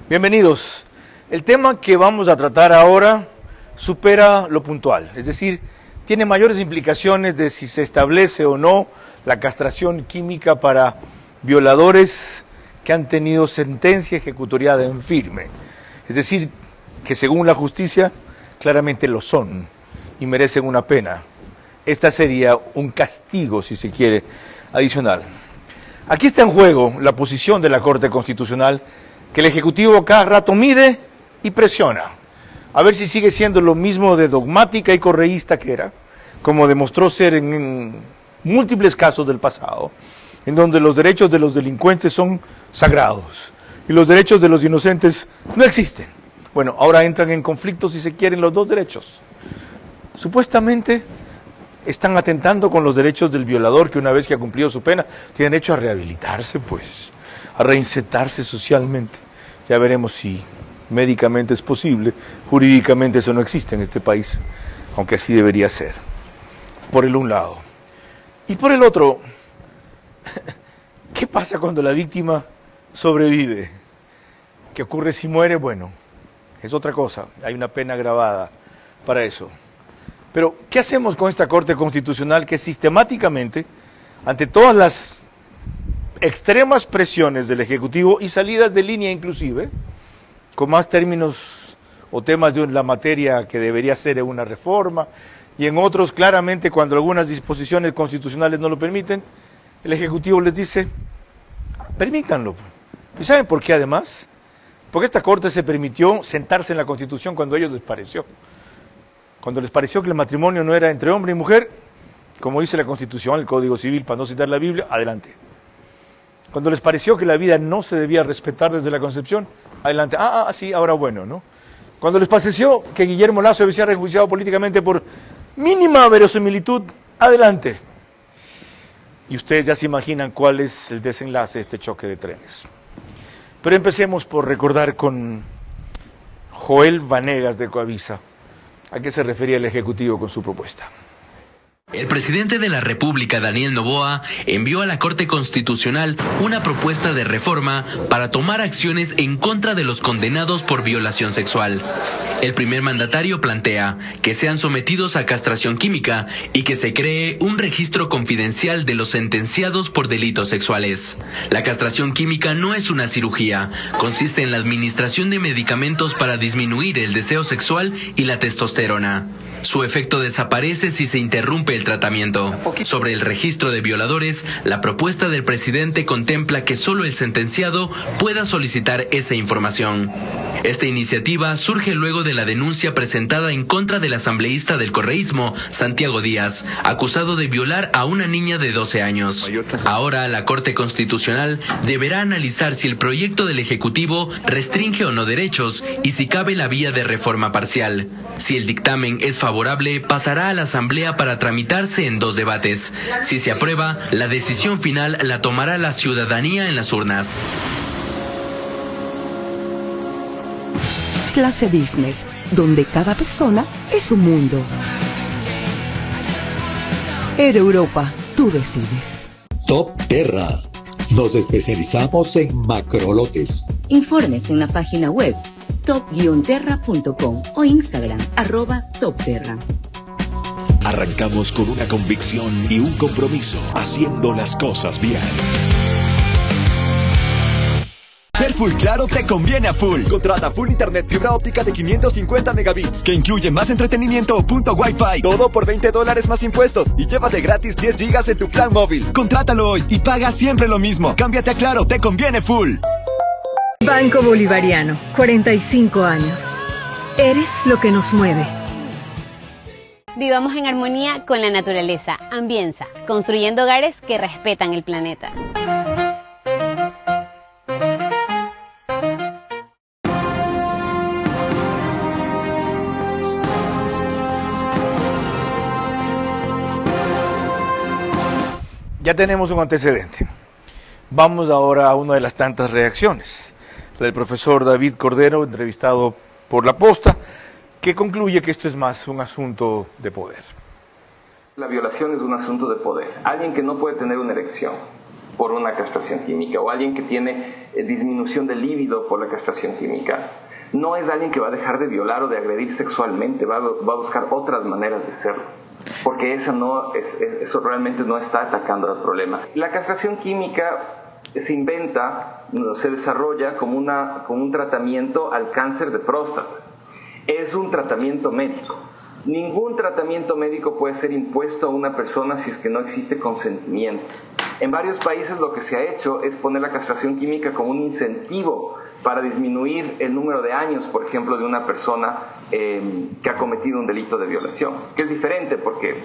Bienvenidos. El tema que vamos a tratar ahora supera lo puntual, es decir, tiene mayores implicaciones de si se establece o no la castración química para violadores que han tenido sentencia ejecutoriada en firme. Es decir, que según la justicia claramente lo son y merecen una pena. Esta sería un castigo, si se quiere, adicional. Aquí está en juego la posición de la Corte Constitucional, que el Ejecutivo cada rato mide y presiona, a ver si sigue siendo lo mismo de dogmática y correísta que era, como demostró ser en múltiples casos del pasado, en donde los derechos de los delincuentes son sagrados y los derechos de los inocentes no existen. Bueno, ahora entran en conflicto, si se quieren, los dos derechos. Supuestamente están atentando con los derechos del violador, que una vez que ha cumplido su pena, tiene derecho a rehabilitarse, pues, a reinsertarse socialmente. Ya veremos si médicamente es posible, jurídicamente eso no existe en este país, aunque así debería ser, por el un lado. Y por el otro, ¿qué pasa cuando la víctima sobrevive? ¿Qué ocurre si muere? Bueno, es otra cosa, hay una pena agravada para eso. Pero, ¿qué hacemos con esta Corte Constitucional que sistemáticamente, ante todas las extremas presiones del Ejecutivo y salidas de línea inclusive, con más términos o temas de la materia que debería ser una reforma, y en otros claramente cuando algunas disposiciones constitucionales no lo permiten, el Ejecutivo les dice, permítanlo. ¿Y saben por qué además? Porque esta Corte se permitió sentarse en la Constitución cuando a ellos les pareció. Cuando les pareció que el matrimonio no era entre hombre y mujer, como dice la Constitución, el Código Civil, para no citar la Biblia, adelante. Cuando les pareció que la vida no se debía respetar desde la concepción, adelante. Sí, ahora bueno, ¿no? Cuando les pareció que Guillermo Lasso debía ser rejuiciado políticamente por mínima verosimilitud, adelante. Y ustedes ya se imaginan cuál es el desenlace de este choque de trenes. Pero empecemos por recordar con Joel Vanegas de Coavisa a qué se refería el Ejecutivo con su propuesta. El presidente de la República, Daniel Noboa, envió a la Corte Constitucional una propuesta de reforma para tomar acciones en contra de los condenados por violación sexual. El primer mandatario plantea que sean sometidos a castración química y que se cree un registro confidencial de los sentenciados por delitos sexuales. La castración química no es una cirugía, consiste en la administración de medicamentos para disminuir el deseo sexual y la testosterona. Su efecto desaparece si se interrumpe el tratamiento. Sobre el registro de violadores, la propuesta del presidente contempla que solo el sentenciado pueda solicitar esa información. Esta iniciativa surge luego de la denuncia presentada en contra del asambleísta del correísmo, Santiago Díaz, acusado de violar a una niña de 12 años. Ahora la Corte Constitucional deberá analizar si el proyecto del Ejecutivo restringe o no derechos y si cabe la vía de reforma parcial. Si el dictamen es favorable, pasará a la Asamblea para tramitarse en 2 debates. Si se aprueba, la decisión final la tomará la ciudadanía en las urnas. Clase Business, donde cada persona es un mundo. Air Europa, tú decides. Top Terra. Nos especializamos en macrolotes. Informes en la página web top-terra.com o Instagram @topterra. Arrancamos con una convicción y un compromiso, haciendo las cosas bien. Ser full claro te conviene a full. Contrata full internet fibra óptica de 550 megabits, que incluye más entretenimiento o punto Wi-Fi. Todo por $20 más impuestos y llévate gratis 10 gigas en tu plan móvil. Contrátalo hoy y paga siempre lo mismo. Cámbiate a Claro, te conviene full. Banco Bolivariano, 45 años. Eres lo que nos mueve. Vivamos en armonía con la naturaleza. Ambienza, construyendo hogares que respetan el planeta. Ya tenemos un antecedente. Vamos ahora a una de las tantas reacciones. La del profesor David Cordero, entrevistado por La Posta, que concluye que esto es más un asunto de poder. La violación es un asunto de poder. Alguien que no puede tener una erección por una castración química, o alguien que tiene disminución de líbido por la castración química, no es alguien que va a dejar de violar o de agredir sexualmente, va a buscar otras maneras de hacerlo, porque eso realmente no está atacando al problema. La castración química se inventa, se desarrolla como un tratamiento al cáncer de próstata. Es un tratamiento médico. Ningún tratamiento médico puede ser impuesto a una persona si es que no existe consentimiento. En varios países lo que se ha hecho es poner la castración química como un incentivo para disminuir el número de años, por ejemplo, de una persona que ha cometido un delito de violación, que es diferente porque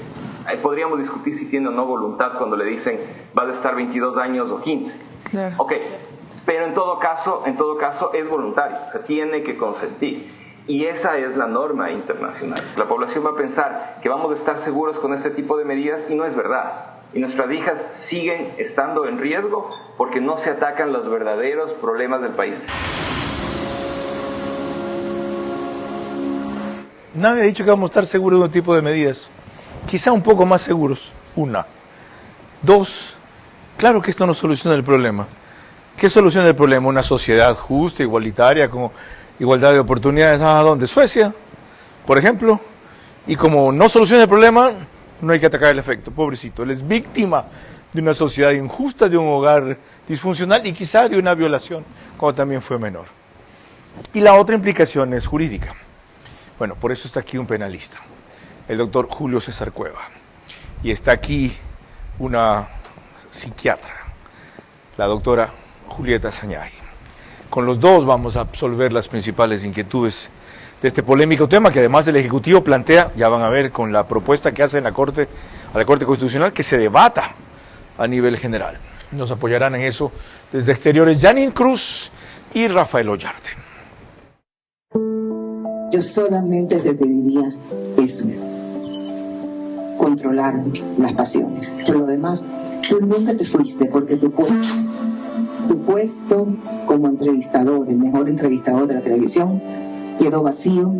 podríamos discutir si tiene o no voluntad cuando le dicen va a estar 22 años o 15. Claro. Ok, pero en todo caso es voluntario, se tiene que consentir. Y esa es la norma internacional. La población va a pensar que vamos a estar seguros con este tipo de medidas y no es verdad. Y nuestras hijas siguen estando en riesgo porque no se atacan los verdaderos problemas del país. Nadie ha dicho que vamos a estar seguros de un tipo de medidas. Quizá un poco más seguros. Una. Dos, claro que esto no soluciona el problema. ¿Qué soluciona el problema? Una sociedad justa, igualitaria, con igualdad de oportunidades. ¿A dónde? Suecia, por ejemplo. Y como no soluciona el problema, no hay que atacar el efecto. Pobrecito, él es víctima de una sociedad injusta, de un hogar disfuncional y quizá de una violación, cuando también fue menor. Y la otra implicación es jurídica. Bueno, por eso está aquí un penalista, el doctor Julio César Cueva. Y está aquí una psiquiatra, la doctora Julieta Zañay. Con los dos vamos a absolver las principales inquietudes de este polémico tema que además el Ejecutivo plantea, ya van a ver con la propuesta que hace a la Corte Constitucional, que se debata a nivel general. Nos apoyarán en eso desde exteriores Janine Cruz y Rafael Ollarte. Yo solamente te pediría eso, controlar las pasiones. Por lo demás, tú nunca te fuiste porque tu puesto como entrevistador, el mejor entrevistador de la televisión, quedó vacío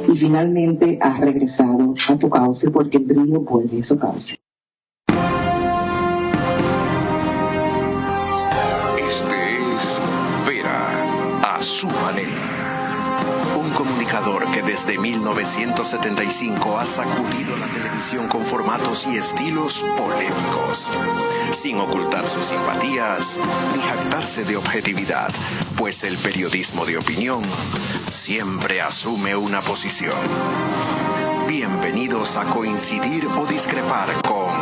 y finalmente has regresado a tu cauce porque el brillo vuelve a su cauce. Este es Vera, a su manera. Un comunicador que desde 1975 ha sacudido la televisión con formatos y estilos polémicos, sin ocultar sus simpatías ni jactarse de objetividad, pues el periodismo de opinión siempre asume una posición. Bienvenidos a coincidir o discrepar con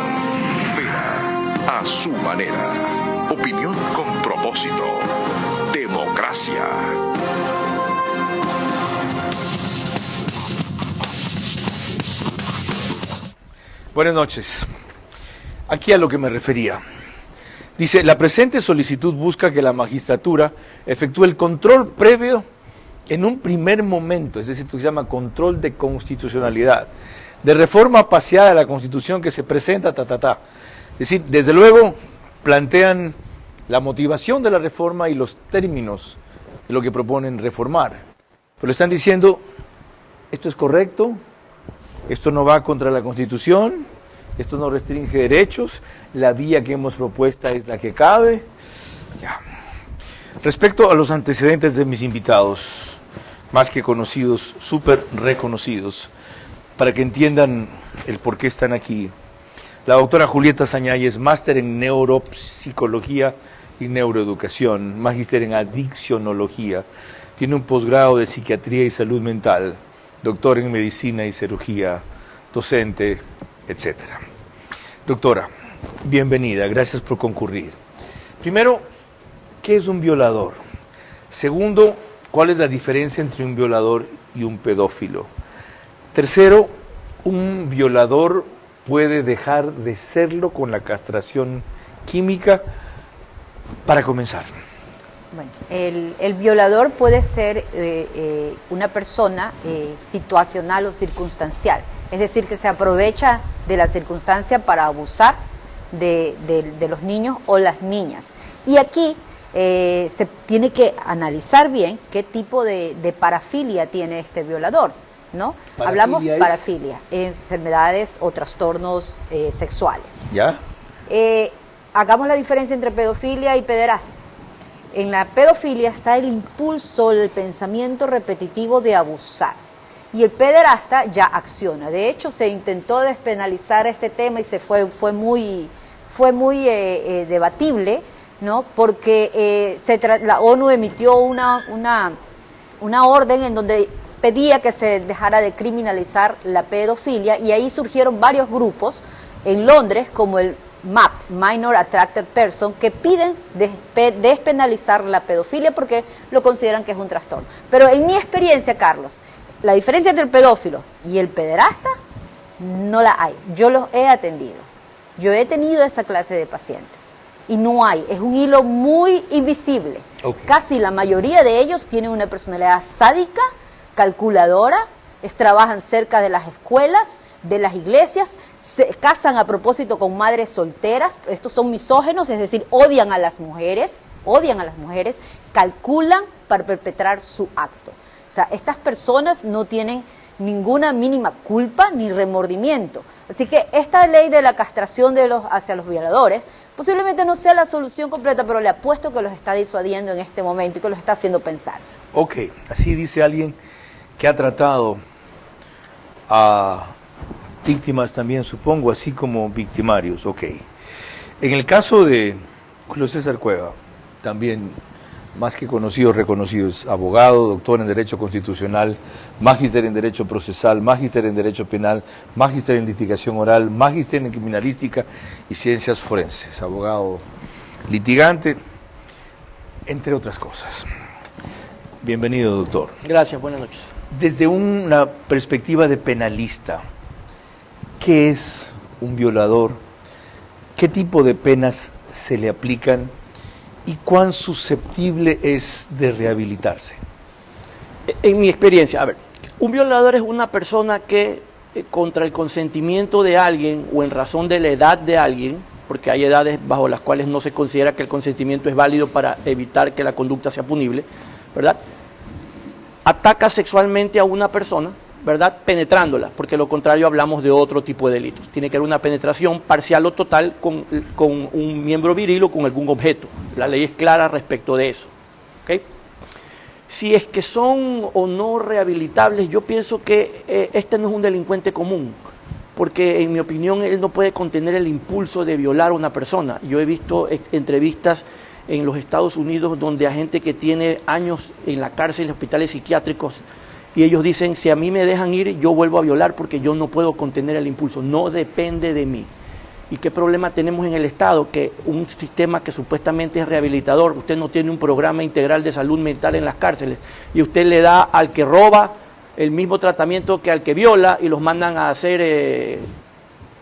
Vera, a su manera. Opinión con propósito. Democracia. Buenas noches. Aquí a lo que me refería. Dice, la presente solicitud busca que la magistratura efectúe el control previo en un primer momento, es decir, que se llama control de constitucionalidad, de reforma parcial a la Constitución que se presenta, Es decir, desde luego plantean la motivación de la reforma y los términos de lo que proponen reformar. Pero están diciendo, esto es correcto, esto no va contra la Constitución, esto no restringe derechos, la vía que hemos propuesta es la que cabe. Ya. Respecto a los antecedentes de mis invitados, más que conocidos, súper reconocidos, para que entiendan el por qué están aquí. La doctora Julieta Zañay es máster en neuropsicología y neuroeducación, magíster en adiccionología, tiene un posgrado de psiquiatría y salud mental, doctor en medicina y cirugía, docente, etc. Doctora, bienvenida, gracias por concurrir. Primero, ¿qué es un violador? Segundo, ¿cuál es la diferencia entre un violador y un pedófilo? Tercero, ¿un violador puede dejar de serlo con la castración química? Para comenzar. Bueno, el violador puede ser una persona situacional o circunstancial, es decir, que se aprovecha de la circunstancia para abusar de los niños o las niñas. Y aquí se tiene que analizar bien qué tipo de parafilia tiene este violador, ¿no? Hablamos de parafilia, enfermedades o trastornos sexuales. ¿Ya? hagamos la diferencia entre pedofilia y pederastia. En la pedofilia está el impulso, el pensamiento repetitivo de abusar. Y el pederasta ya acciona. De hecho, se intentó despenalizar este tema y fue muy debatible, ¿no? Porque la ONU emitió una orden en donde pedía que se dejara de criminalizar la pedofilia, y ahí surgieron varios grupos en Londres, como el MAP, Minor Attracted Person, que piden despenalizar la pedofilia porque lo consideran que es un trastorno. Pero en mi experiencia, Carlos, la diferencia entre el pedófilo y el pederasta no la hay. Yo los he atendido. Yo he tenido esa clase de pacientes. Y no hay. Es un hilo muy invisible. Okay. Casi la mayoría de ellos tienen una personalidad sádica, calculadora, trabajan cerca de las escuelas, de las iglesias, se casan a propósito con madres solteras. Estos son misógenos, es decir, odian a las mujeres, calculan para perpetrar su acto. O sea, estas personas no tienen ninguna mínima culpa ni remordimiento. Así que esta ley de la castración hacia los violadores posiblemente no sea la solución completa, pero le apuesto que los está disuadiendo en este momento y que los está haciendo pensar. Ok, así dice alguien que ha tratado a víctimas también, supongo, así como victimarios. Ok. En el caso de Julio César Cueva, también más que conocido, reconocido, es abogado, doctor en Derecho Constitucional, magíster en Derecho Procesal, magíster en Derecho Penal, magíster en Litigación Oral, magíster en Criminalística y Ciencias Forenses, abogado litigante, entre otras cosas. Bienvenido, doctor. Gracias, buenas noches. Desde una perspectiva de penalista, ¿qué es un violador? ¿Qué tipo de penas se le aplican? ¿Y cuán susceptible es de rehabilitarse? En mi experiencia, a ver, un violador es una persona que contra el consentimiento de alguien o en razón de la edad de alguien, porque hay edades bajo las cuales no se considera que el consentimiento es válido para evitar que la conducta sea punible, ¿verdad? Ataca sexualmente a una persona, ¿verdad? Penetrándola, porque lo contrario hablamos de otro tipo de delitos. Tiene que haber una penetración parcial o total con un miembro viril o con algún objeto. La ley es clara respecto de eso. ¿Okay? Si es que son o no rehabilitables, yo pienso que este no es un delincuente común, porque en mi opinión él no puede contener el impulso de violar a una persona. Yo he visto entrevistas en los Estados Unidos donde hay gente que tiene años en la cárcel, en hospitales psiquiátricos, y ellos dicen, si a mí me dejan ir, yo vuelvo a violar porque yo no puedo contener el impulso, no depende de mí. ¿Y qué problema tenemos en el Estado? Que un sistema que supuestamente es rehabilitador, usted no tiene un programa integral de salud mental en las cárceles, y usted le da al que roba el mismo tratamiento que al que viola, y los mandan a hacer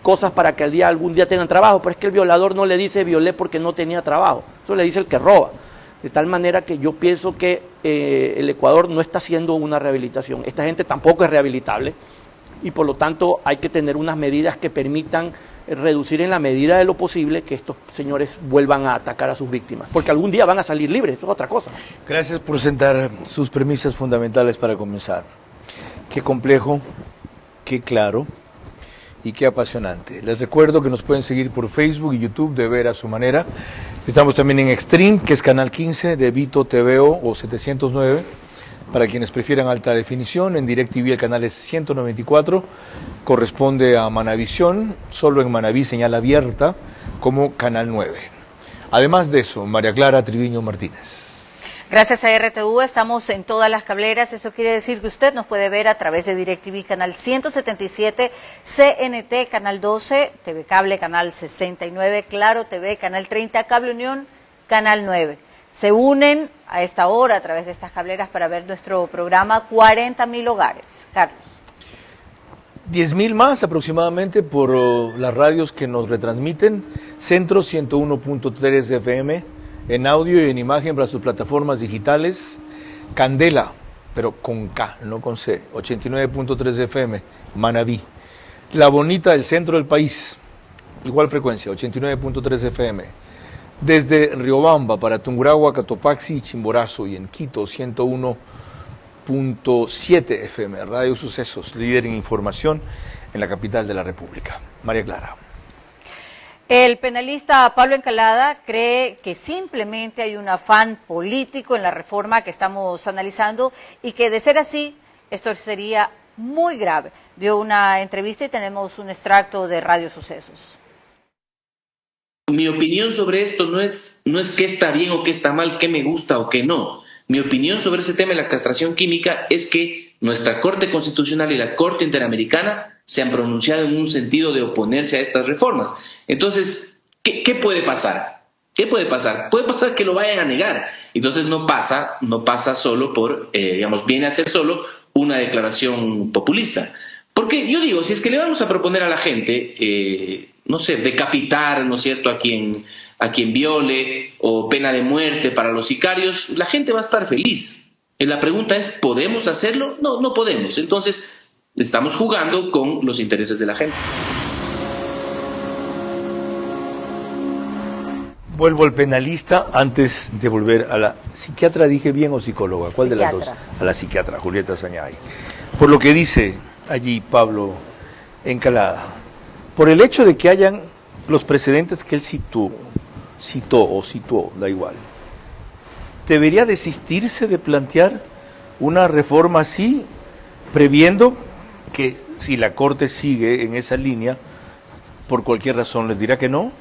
cosas para que algún día tengan trabajo, pero es que el violador no le dice violé porque no tenía trabajo, eso le dice el que roba. De tal manera que yo pienso que el Ecuador no está haciendo una rehabilitación. Esta gente tampoco es rehabilitable y por lo tanto hay que tener unas medidas que permitan reducir en la medida de lo posible que estos señores vuelvan a atacar a sus víctimas. Porque algún día van a salir libres, eso es otra cosa. Gracias por sentar sus premisas fundamentales para comenzar. Qué complejo, qué claro y qué apasionante. Les recuerdo que nos pueden seguir por Facebook y YouTube de Ver a su Manera. Estamos también en Extreme, que es canal 15 de Vito TVO o 709, para quienes prefieran alta definición. En DirecTV el canal es 194, corresponde a Manavisión, solo en Manaví señal abierta como canal 9. Además de eso, María Clara Triviño Martínez. Gracias a RTV estamos en todas las cableras, eso quiere decir que usted nos puede ver a través de DirecTV canal 177, CNT canal 12, TV Cable canal 69, Claro TV canal 30, Cable Unión canal 9. Se unen a esta hora a través de estas cableras para ver nuestro programa 40.000 hogares. Carlos. 10.000 más aproximadamente por las radios que nos retransmiten, Centro 101.3 FM, en audio y en imagen para sus plataformas digitales, Candela, pero con K, no con C, 89.3 FM, Manaví. La Bonita del centro del país, igual frecuencia, 89.3 FM. Desde Riobamba para Tungurahua, Cotopaxi y Chimborazo, y en Quito, 101.7 FM, Radio Sucesos, líder en información en la capital de la República. María Clara. El penalista Pablo Encalada cree que simplemente hay un afán político en la reforma que estamos analizando y que de ser así, esto sería muy grave. Dio una entrevista y tenemos un extracto de Radio Sucesos. Mi opinión sobre esto no es qué está bien o qué está mal, qué me gusta o qué no. Mi opinión sobre ese tema de la castración química es que nuestra Corte Constitucional y la Corte Interamericana se han pronunciado en un sentido de oponerse a estas reformas. Entonces, ¿qué puede pasar? ¿Qué puede pasar? Puede pasar que lo vayan a negar. Entonces no pasa solo por, viene a ser solo una declaración populista. Porque yo digo, si es que le vamos a proponer a la gente, no sé, decapitar, ¿no es cierto?, a quien viole, o pena de muerte para los sicarios, la gente va a estar feliz. La pregunta es, ¿podemos hacerlo? No, no podemos. Entonces, estamos jugando con los intereses de la gente. Vuelvo al penalista antes de volver a la psiquiatra, dije bien, o psicóloga, ¿cuál psiquiatra de las dos? A la psiquiatra, Julieta Sañay. Por lo que dice allí Pablo Encalada, por el hecho de que hayan los precedentes que él citó, da igual, ¿debería desistirse de plantear una reforma así, previendo que si la Corte sigue en esa línea, por cualquier razón les dirá que no?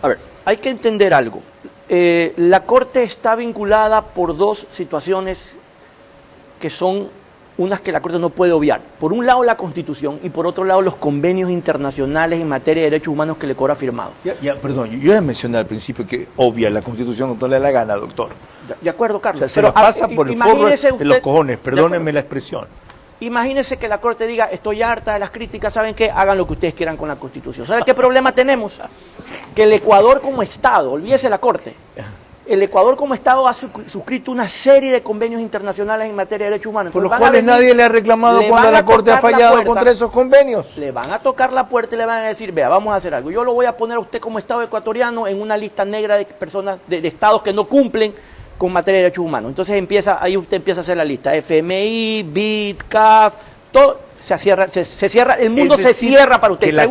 A ver, hay que entender algo. La Corte está vinculada por dos situaciones que son unas que la Corte no puede obviar. Por un lado la Constitución y por otro lado los convenios internacionales en materia de derechos humanos que le Lecor ha firmado. Perdón, yo ya mencioné al principio que obvia la Constitución no le da la gana, doctor. De acuerdo, Carlos. O sea, se la pasa por el forro de los cojones, perdónenme la expresión. Imagínense que la Corte diga, estoy harta de las críticas, ¿saben qué? Hagan lo que ustedes quieran con la Constitución. ¿Saben qué problema tenemos? Que el Ecuador como Estado, olvídese la Corte, el Ecuador como Estado ha suscrito una serie de convenios internacionales en materia de derechos humanos. Por los cuales nadie le ha reclamado cuando la Corte ha fallado contra esos convenios. Le van a tocar la puerta y le van a decir, vea, vamos a hacer algo. Yo lo voy a poner a usted como Estado ecuatoriano en una lista negra de personas, de estados que no cumplen con materia de derechos humanos. Entonces ahí usted empieza a hacer la lista. FMI, BID, CAF, todo. Se cierra, el mundo se cierra para usted. La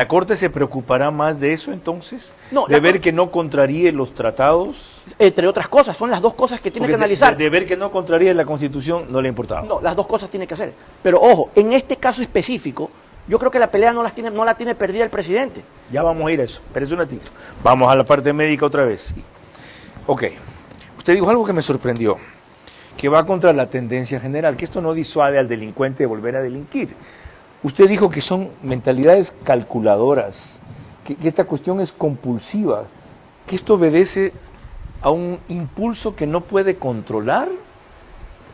Corte se preocupará más de eso entonces, no, de ver que no contraríe los tratados. Entre otras cosas, son las dos cosas que tiene que analizar. De ver que no contraríe la Constitución no le importaba. No, las dos cosas tiene que hacer. Pero ojo, en este caso específico, yo creo que la pelea no la tiene perdida el presidente. Ya vamos a ir a eso, pero es un ratito. Vamos a la parte médica otra vez. Ok, usted dijo algo que me sorprendió, que va contra la tendencia general, que esto no disuade al delincuente de volver a delinquir. Usted dijo que son mentalidades calculadoras, que esta cuestión es compulsiva, que esto obedece a un impulso que no puede controlar.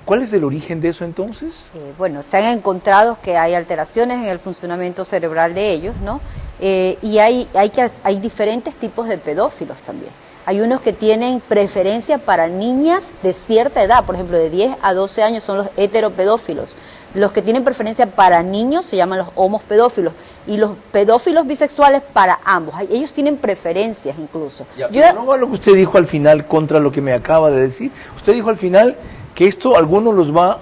¿Cuál es el origen de eso entonces? Bueno, se han encontrado que hay alteraciones en el funcionamiento cerebral de ellos, ¿no? Y hay diferentes tipos de pedófilos también. Hay unos que tienen preferencia para niñas de cierta edad, por ejemplo, de 10 a 12 años son los heteropedófilos. Los que tienen preferencia para niños se llaman los homospedófilos. Y los pedófilos bisexuales para ambos. Ellos tienen preferencias incluso. No va lo que usted dijo al final contra lo que me acaba de decir. Usted dijo al final que esto algunos los va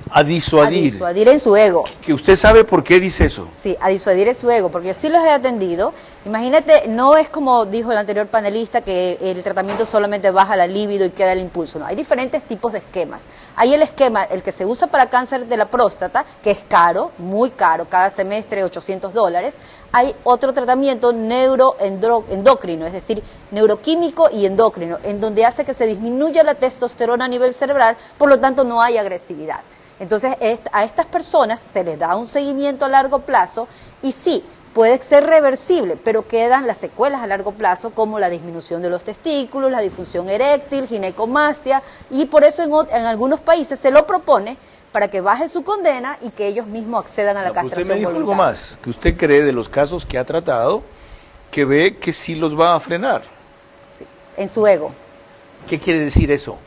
a disuadir. A disuadir en su ego. ¿Que usted sabe por qué dice eso? Sí, a disuadir en su ego, porque yo sí los he atendido. Imagínate, no es como dijo el anterior panelista, que el tratamiento solamente baja la libido y queda el impulso. No, hay diferentes tipos de esquemas. Hay el esquema, el que se usa para cáncer de la próstata, que es caro, muy caro, cada semestre $800. Hay otro tratamiento neuroendocrino, es decir, neuroquímico y endocrino, en donde hace que se disminuya la testosterona a nivel cerebral, por lo tanto no hay agresividad. Entonces a estas personas se les da un seguimiento a largo plazo y sí, puede ser reversible, pero quedan las secuelas a largo plazo como la disminución de los testículos, la disfunción eréctil, ginecomastia, y por eso en algunos países se lo propone para que baje su condena y que ellos mismos accedan a la castración voluntaria. Usted me dijo voluntaria. algo más, que usted cree de los casos que ha tratado, que ve que sí los va a frenar. Sí, en su ego. ¿Qué quiere decir eso?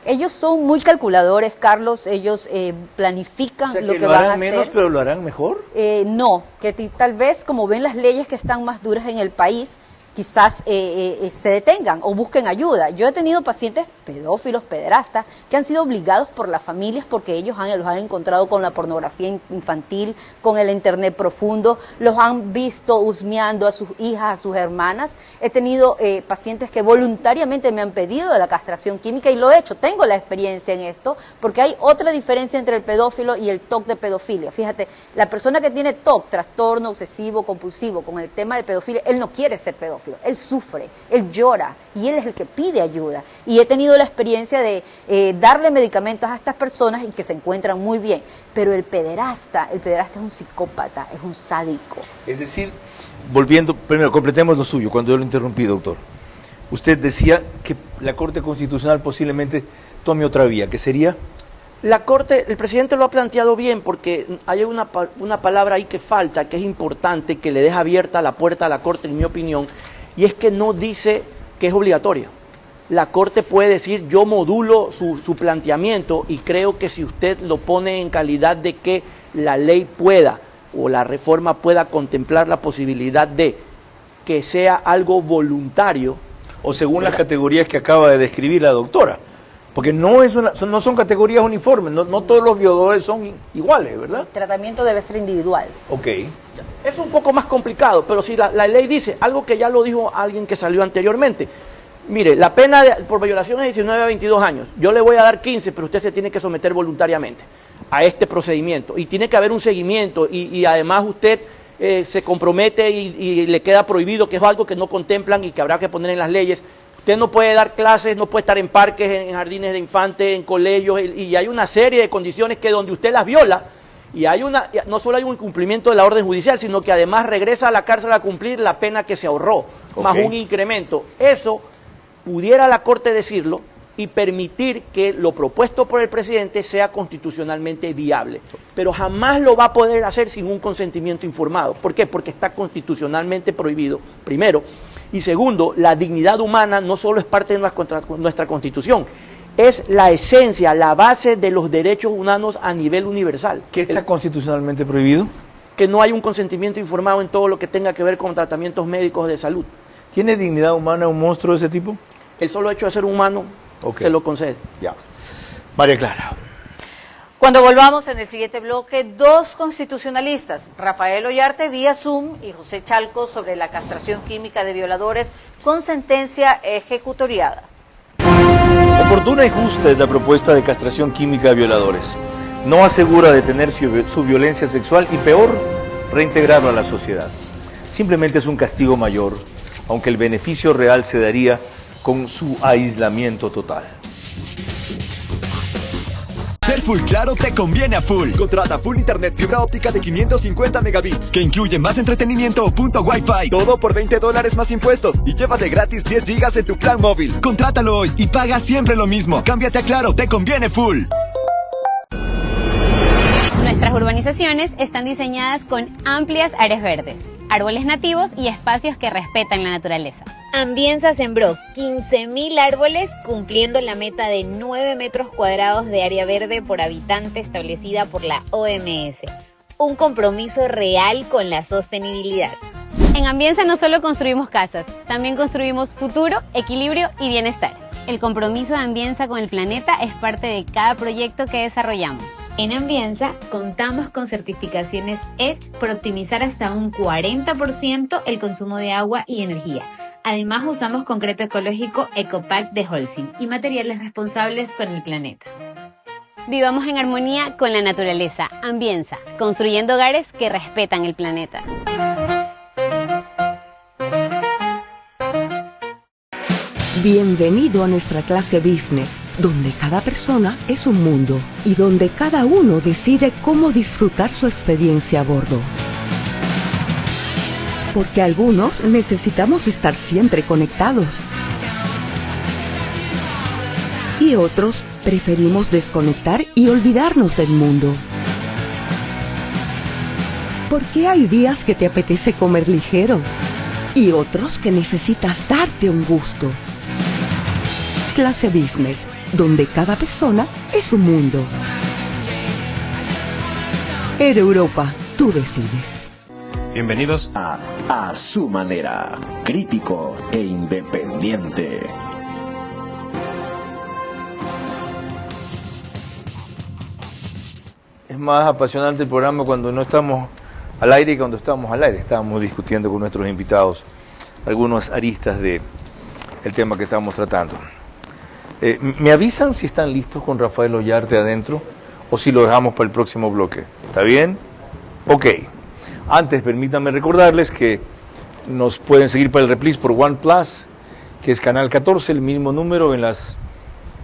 Ellos son muy calculadores, Carlos, ellos planifican lo que van a hacer. ¿Lo harán menos, pero lo harán mejor? No, que tal vez como ven las leyes que están más duras en el país, quizás se detengan o busquen ayuda. Yo he tenido pacientes pedófilos, pederastas, que han sido obligados por las familias porque ellos los han encontrado con la pornografía infantil, con el internet profundo, los han visto husmeando a sus hijas, a sus hermanas. He tenido pacientes que voluntariamente me han pedido de la castración química y lo he hecho, tengo la experiencia en esto, porque hay otra diferencia entre el pedófilo y el TOC de pedofilia. Fíjate, la persona que tiene TOC, trastorno obsesivo compulsivo, con el tema de pedofilia, él no quiere ser pedófilo, él sufre, él llora y él es el que pide ayuda. Y he tenido la experiencia de darle medicamentos a estas personas y que se encuentran muy bien. Pero el pederasta es un psicópata, es un sádico. Es decir, volviendo, primero completemos lo suyo, cuando yo lo interrumpí, doctor. Usted decía que la Corte Constitucional posiblemente tome otra vía, ¿qué sería? La Corte, el presidente lo ha planteado bien porque hay una palabra ahí que falta, que es importante, que le deja abierta la puerta a la Corte, en mi opinión, y es que no dice que es obligatoria. La Corte puede decir, yo modulo su planteamiento y creo que si usted lo pone en calidad de que la ley pueda o la reforma pueda contemplar la posibilidad de que sea algo voluntario. O según las categorías que acaba de describir la doctora. Porque no son categorías uniformes, no todos los violadores son iguales, ¿verdad? El tratamiento debe ser individual. Ok. Es un poco más complicado, pero si la ley dice algo que ya lo dijo alguien que salió anteriormente. Mire, la pena por violación es 19 a 22 años. Yo le voy a dar 15, pero usted se tiene que someter voluntariamente a este procedimiento. Y tiene que haber un seguimiento y además usted se compromete y le queda prohibido, que es algo que no contemplan y que habrá que poner en las leyes. Usted no puede dar clases, no puede estar en parques, en jardines de infantes, en colegios, y hay una serie de condiciones que donde usted las viola, y no solo hay un incumplimiento de la orden judicial, sino que además regresa a la cárcel a cumplir la pena que se ahorró, más un incremento. Eso pudiera la Corte decirlo y permitir que lo propuesto por el presidente sea constitucionalmente viable. Pero jamás lo va a poder hacer sin un consentimiento informado. ¿Por qué? Porque está constitucionalmente prohibido, primero. Y segundo, la dignidad humana no solo es parte de nuestra Constitución, es la esencia, la base de los derechos humanos a nivel universal. ¿Qué está constitucionalmente prohibido? Que no hay un consentimiento informado en todo lo que tenga que ver con tratamientos médicos de salud. ¿Tiene dignidad humana un monstruo de ese tipo? El solo hecho de ser humano se lo concede. Ya. María Clara. Cuando volvamos en el siguiente bloque, dos constitucionalistas, Rafael Ollarte vía Zoom y José Chalco, sobre la castración química de violadores con sentencia ejecutoriada. Oportuna y justa es la propuesta de castración química de violadores. No asegura detener su violencia sexual y peor, reintegrarlo a la sociedad. Simplemente es un castigo mayor, aunque el beneficio real se daría con su aislamiento total. Ser full claro te conviene a full. Contrata full internet fibra óptica de 550 megabits, que incluye más entretenimiento o punto Wi-Fi. Todo por $20 más impuestos y llévate gratis 10 gigas en tu plan móvil. Contrátalo hoy y paga siempre lo mismo. Cámbiate a Claro, te conviene full. Nuestras urbanizaciones están diseñadas con amplias áreas verdes, árboles nativos y espacios que respetan la naturaleza. Ambienza sembró 15.000 árboles, cumpliendo la meta de 9 metros cuadrados de área verde por habitante establecida por la OMS. Un compromiso real con la sostenibilidad. En Ambienza no solo construimos casas, también construimos futuro, equilibrio y bienestar. El compromiso de Ambienza con el planeta es parte de cada proyecto que desarrollamos. En Ambienza contamos con certificaciones EDGE por optimizar hasta un 40% el consumo de agua y energía. Además usamos concreto ecológico Ecopack de Holcim y materiales responsables con el planeta. Vivamos en armonía con la naturaleza. Ambienza, construyendo hogares que respetan el planeta. Bienvenido a nuestra clase Business, donde cada persona es un mundo y donde cada uno decide cómo disfrutar su experiencia a bordo. Porque algunos necesitamos estar siempre conectados y otros preferimos desconectar y olvidarnos del mundo. Porque hay días que te apetece comer ligero y otros que necesitas darte un gusto. Clase Business, donde cada persona es un mundo. Air Europa, tú decides. Bienvenidos a su manera, crítico e independiente. Es más apasionante el programa cuando no estamos al aire y cuando estamos al aire. Estábamos discutiendo con nuestros invitados algunas aristas del tema que estamos tratando. ¿Me avisan si están listos con Rafael Ollarte adentro o si lo dejamos para el próximo bloque? ¿Está bien? Ok. Antes, permítanme recordarles que nos pueden seguir para el reprise por OnePlus, que es canal 14, el mismo número en las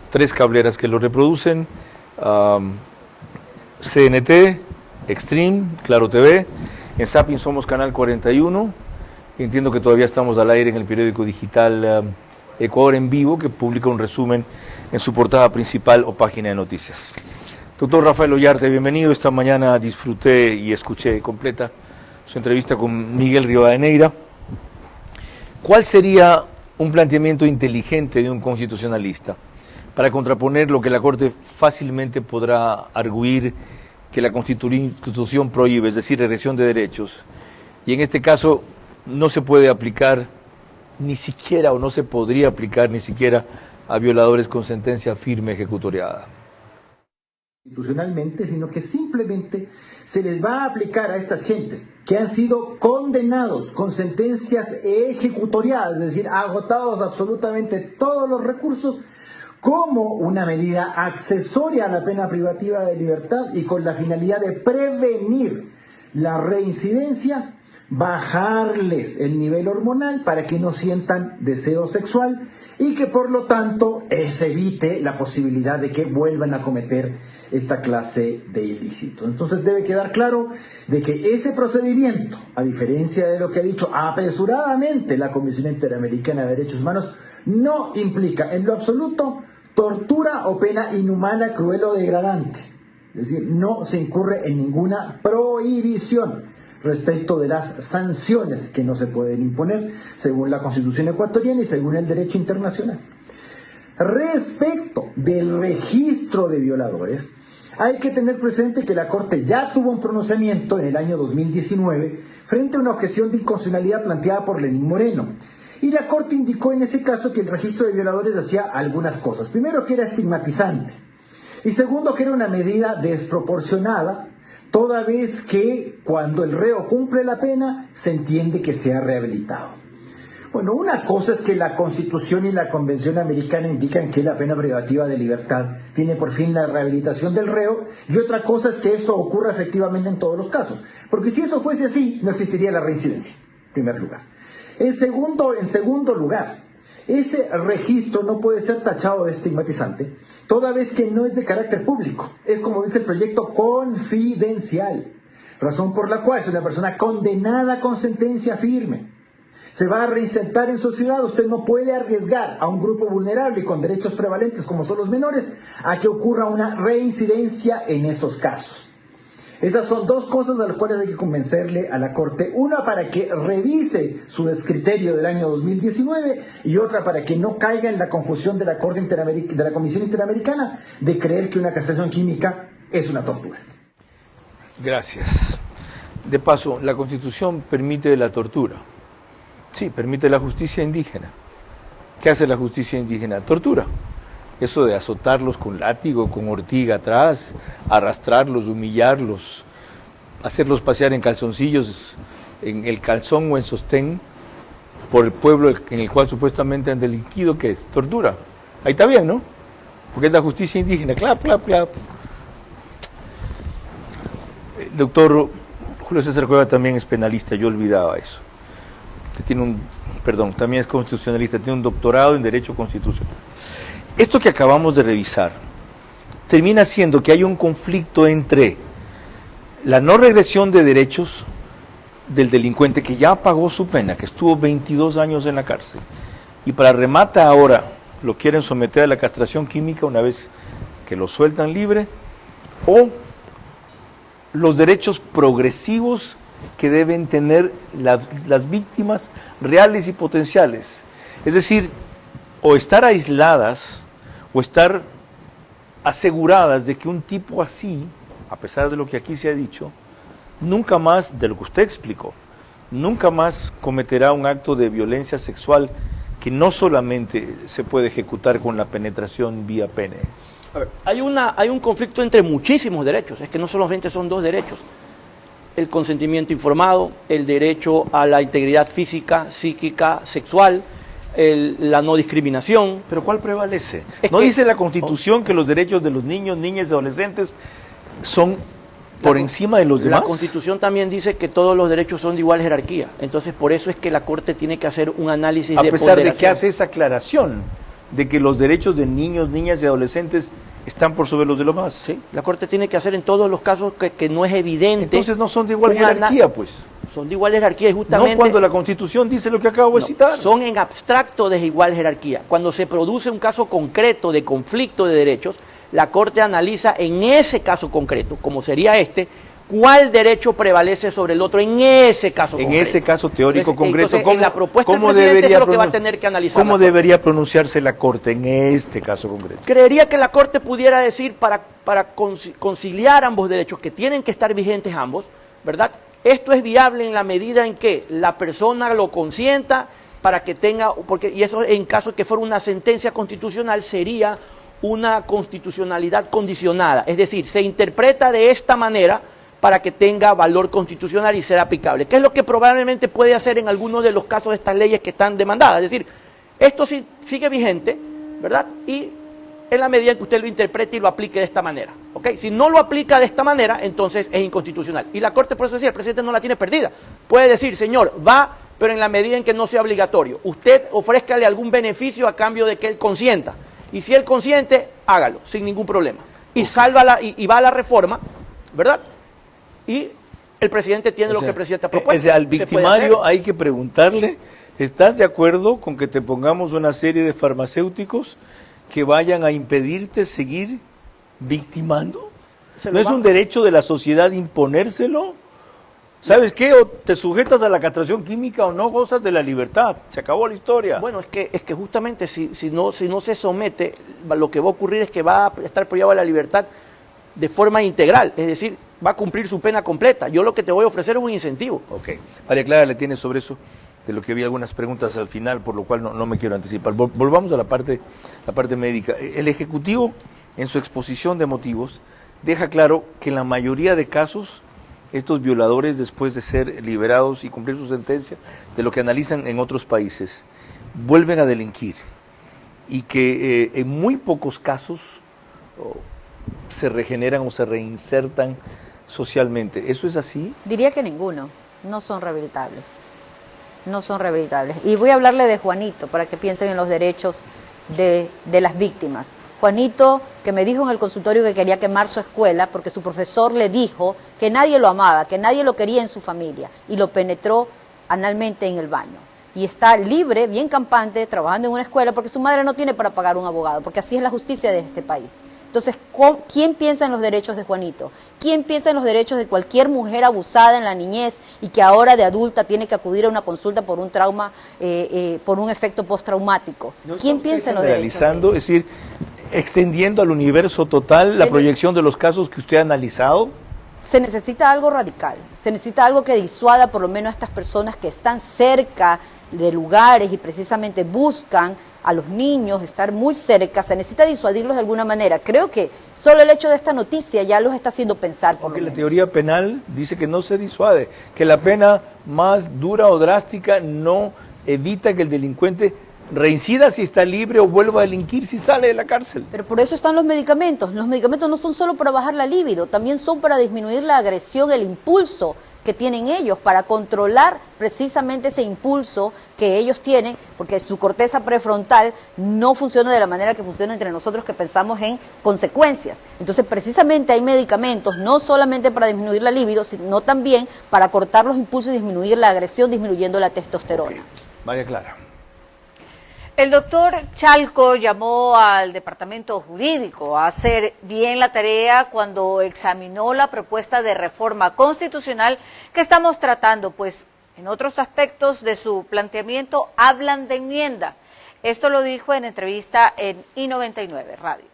3 cableras que lo reproducen, CNT, Extreme, Claro TV. En Zapping somos canal 41. Entiendo que todavía estamos al aire en el periódico digital Ecuador en Vivo, que publica un resumen en su portada principal o página de noticias. Doctor Rafael Ollarte, bienvenido. Esta mañana disfruté y escuché completa su entrevista con Miguel Rivadeneira. ¿Cuál sería un planteamiento inteligente de un constitucionalista para contraponer lo que la Corte fácilmente podrá arguir que la Constitución prohíbe, es decir, regresión de derechos? Y en este caso no se puede aplicar ni siquiera, o no se podría aplicar ni siquiera a violadores con sentencia firme ejecutoriada. Institucionalmente, sino que simplemente se les va a aplicar a estas gentes que han sido condenados con sentencias ejecutoriadas, es decir, agotados absolutamente todos los recursos, como una medida accesoria a la pena privativa de libertad y con la finalidad de prevenir la reincidencia, bajarles el nivel hormonal para que no sientan deseo sexual y que por lo tanto se evite la posibilidad de que vuelvan a cometer esta clase de ilícitos. Entonces debe quedar claro de que ese procedimiento, a diferencia de lo que ha dicho apresuradamente la Comisión Interamericana de Derechos Humanos, no implica en lo absoluto tortura o pena inhumana, cruel o degradante. Es decir, no se incurre en ninguna prohibición respecto de las sanciones que no se pueden imponer según la Constitución ecuatoriana y según el derecho internacional. Respecto del registro de violadores, hay que tener presente que la Corte ya tuvo un pronunciamiento en el año 2019 frente a una objeción de inconstitucionalidad planteada por Lenín Moreno. Y la Corte indicó en ese caso que el registro de violadores hacía algunas cosas. Primero, que era estigmatizante. Y segundo, que era una medida desproporcionada, toda vez que cuando el reo cumple la pena, se entiende que se ha rehabilitado. Bueno, una cosa es que la Constitución y la Convención Americana indican que la pena privativa de libertad tiene por fin la rehabilitación del reo, y otra cosa es que eso ocurra efectivamente en todos los casos. Porque si eso fuese así, no existiría la reincidencia, en primer lugar. En segundo lugar, ese registro no puede ser tachado de estigmatizante, toda vez que no es de carácter público. Es, como dice el proyecto, confidencial, razón por la cual si una persona condenada con sentencia firme se va a reinsertar en sociedad, usted no puede arriesgar a un grupo vulnerable y con derechos prevalentes como son los menores a que ocurra una reincidencia en esos casos. Esas son dos cosas a las cuales hay que convencerle a la Corte. Una, para que revise su descriterio del año 2019, y otra para que no caiga en la confusión de la Comisión Interamericana de creer que una castración química es una tortura. Gracias. De paso, la Constitución permite la tortura. Sí, permite la justicia indígena. ¿Qué hace la justicia indígena? Tortura. Eso de azotarlos con látigo, con ortiga atrás, arrastrarlos, humillarlos, hacerlos pasear en calzoncillos, en el calzón o en sostén, por el pueblo en el cual supuestamente han delinquido, ¿qué es? Tortura. Ahí está bien, ¿no? Porque es la justicia indígena. Clap, clap, clap. El doctor Julio César Cueva también es penalista, yo olvidaba eso. También es constitucionalista, tiene un doctorado en Derecho Constitucional. Esto que acabamos de revisar termina siendo que hay un conflicto entre la no regresión de derechos del delincuente que ya pagó su pena, que estuvo 22 años en la cárcel, y para remate ahora lo quieren someter a la castración química una vez que lo sueltan libre, o los derechos progresivos que deben tener las víctimas reales y potenciales. Es decir, o estar aisladas o estar aseguradas de que un tipo así, a pesar de lo que aquí se ha dicho, nunca más, de lo que usted explicó, nunca más cometerá un acto de violencia sexual que no solamente se puede ejecutar con la penetración vía pene. A ver, hay un conflicto entre muchísimos derechos, es que no solamente son dos derechos: el consentimiento informado, el derecho a la integridad física, psíquica, sexual, la no discriminación. ¿Pero cuál prevalece? ¿No dice la Constitución que los derechos de los niños, niñas y adolescentes son por encima de los demás? La Constitución también dice que todos los derechos son de igual jerarquía. Entonces, por eso es que la Corte tiene que hacer un análisis de ponderación. A pesar de que hace esa aclaración de que los derechos de niños, niñas y adolescentes están por sobre los de los demás. Sí, la Corte tiene que hacer en todos los casos que no es evidente. Entonces no son de igual jerarquía, pues. Son de igual jerarquía y justamente... No cuando la Constitución dice lo que acabo de citar. Son en abstracto de igual jerarquía. Cuando se produce un caso concreto de conflicto de derechos, la Corte analiza en ese caso concreto, como sería este, cuál derecho prevalece sobre el otro en ese caso concreto. En ese caso teórico concreto, en la propuesta del presidente es lo que va a tener que analizar. ¿Cómo debería pronunciarse la Corte en este caso concreto? Creería que la Corte pudiera decir, para conciliar ambos derechos, que tienen que estar vigentes ambos, ¿verdad? Esto es viable en la medida en que la persona lo consienta para que tenga, y eso en caso de que fuera una sentencia constitucional sería una constitucionalidad condicionada, es decir, se interpreta de esta manera para que tenga valor constitucional y sea aplicable, que es lo que probablemente puede hacer en algunos de los casos de estas leyes que están demandadas. Es decir, esto sí sigue vigente, ¿verdad? Y en la medida en que usted lo interprete y lo aplique de esta manera, ¿ok? Si no lo aplica de esta manera, entonces es inconstitucional. Y la Corte, por eso decía, el presidente no la tiene perdida. Puede decir, señor, va, pero en la medida en que no sea obligatorio. Usted ofrézcale algún beneficio a cambio de que él consienta. Y si él consiente, hágalo, sin ningún problema. Y salva y va a la reforma, ¿verdad? Y el presidente tiene lo que el presidente ha propuesto. Al victimario hay que preguntarle, ¿estás de acuerdo con que te pongamos una serie de farmacéuticos que vayan a impedirte seguir victimando? ¿No es un derecho de la sociedad imponérselo? ¿Sabes qué? O te sujetas a la castración química o no gozas de la libertad. Se acabó la historia. Bueno, es que justamente si no se somete, lo que va a ocurrir es que va a estar privado de la libertad de forma integral, es decir, va a cumplir su pena completa. Yo lo que te voy a ofrecer es un incentivo. Ok. María Clara le tiene sobre eso, de lo que vi algunas preguntas al final, por lo cual no me quiero anticipar. Volvamos a la parte médica. El Ejecutivo, en su exposición de motivos, deja claro que en la mayoría de casos, estos violadores, después de ser liberados y cumplir su sentencia, de lo que analizan en otros países, vuelven a delinquir. Y que en muy pocos casos se regeneran o se reinsertan socialmente. ¿Eso es así? Diría que ninguno. No son rehabilitables. No son rehabilitables. Y voy a hablarle de Juanito, para que piensen en los derechos de las víctimas. Juanito, que me dijo en el consultorio que quería quemar su escuela porque su profesor le dijo que nadie lo amaba, que nadie lo quería en su familia, y lo penetró analmente en el baño. Y está libre, bien campante, trabajando en una escuela porque su madre no tiene para pagar un abogado, porque así es la justicia de este país. Entonces, ¿quién piensa en los derechos de Juanito? ¿Quién piensa en los derechos de cualquier mujer abusada en la niñez y que ahora de adulta tiene que acudir a una consulta por un trauma, por un efecto postraumático? ¿Quién piensa en los derechos? Es decir, extendiendo al universo total la proyección de los casos que usted ha analizado. Se necesita algo radical, se necesita algo que disuada por lo menos a estas personas que están cerca de lugares y precisamente buscan a los niños estar muy cerca. Se necesita disuadirlos de alguna manera. Creo que solo el hecho de esta noticia ya los está haciendo pensar. Porque la teoría penal dice que no se disuade, que la pena más dura o drástica no evita que el delincuente reincida si está libre o vuelva a delinquir si sale de la cárcel. Pero por eso están los medicamentos. Los medicamentos no son solo para bajar la libido, también son para disminuir la agresión, el impulso que tienen ellos, para controlar precisamente ese impulso que ellos tienen, porque su corteza prefrontal no funciona de la manera que funciona entre nosotros, que pensamos en consecuencias. Entonces precisamente hay medicamentos no solamente para disminuir la libido, sino también para cortar los impulsos y disminuir la agresión, disminuyendo la testosterona. Okay. María Clara. El doctor Chalco llamó al departamento jurídico a hacer bien la tarea cuando examinó la propuesta de reforma constitucional que estamos tratando, pues en otros aspectos de su planteamiento hablan de enmienda. Esto lo dijo en entrevista en I99 Radio.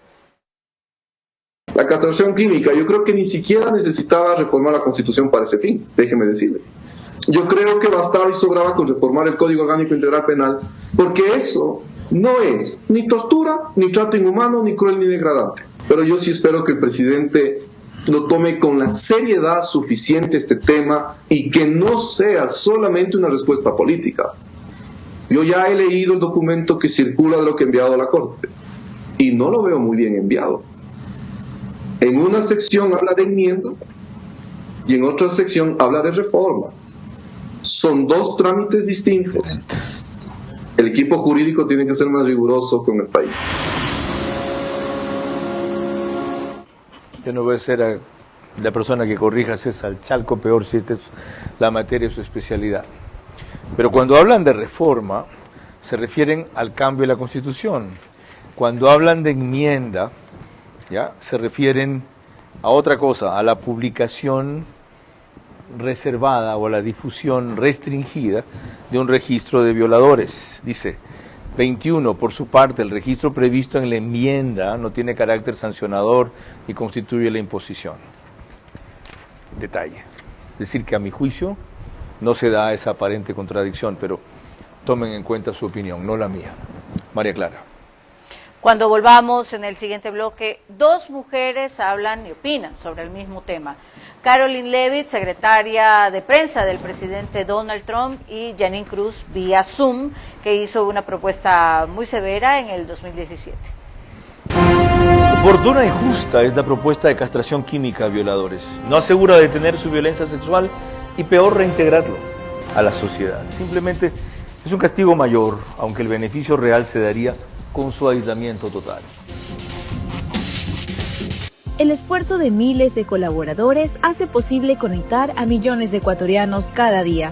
La castración química, yo creo que ni siquiera necesitaba reformar la Constitución para ese fin, déjeme decirle. Yo creo que bastaba y sobraba con reformar el Código Orgánico Integral Penal, porque eso no es ni tortura, ni trato inhumano, ni cruel, ni degradante. Pero yo sí espero que el presidente lo tome con la seriedad suficiente este tema y que no sea solamente una respuesta política. Yo ya he leído el documento que circula de lo que ha enviado a la Corte y no lo veo muy bien enviado. En una sección habla de enmienda y en otra sección habla de reforma. Son dos trámites distintos. El equipo jurídico tiene que ser más riguroso con el país. Yo no voy a ser la persona que corrija César Chalco, peor si esta es la materia de su especialidad. Pero cuando hablan de reforma, se refieren al cambio de la Constitución. Cuando hablan de enmienda, ¿ya?, se refieren a otra cosa, a la publicación reservada o a la difusión restringida de un registro de violadores. Dice 21, por su parte, el registro previsto en la enmienda no tiene carácter sancionador ni constituye la imposición. Detalle. Es decir, que a mi juicio no se da esa aparente contradicción, pero tomen en cuenta su opinión, no la mía. María Clara. Cuando volvamos en el siguiente bloque, dos mujeres hablan y opinan sobre el mismo tema. Caroline Leavitt, secretaria de prensa del presidente Donald Trump, y Janine Cruz, vía Zoom, que hizo una propuesta muy severa en el 2017. Oportuna y justa es la propuesta de castración química a violadores. No asegura detener su violencia sexual y peor reintegrarlo a la sociedad. Simplemente es un castigo mayor, aunque el beneficio real se daría con su aislamiento total. El esfuerzo de miles de colaboradores hace posible conectar a millones de ecuatorianos cada día.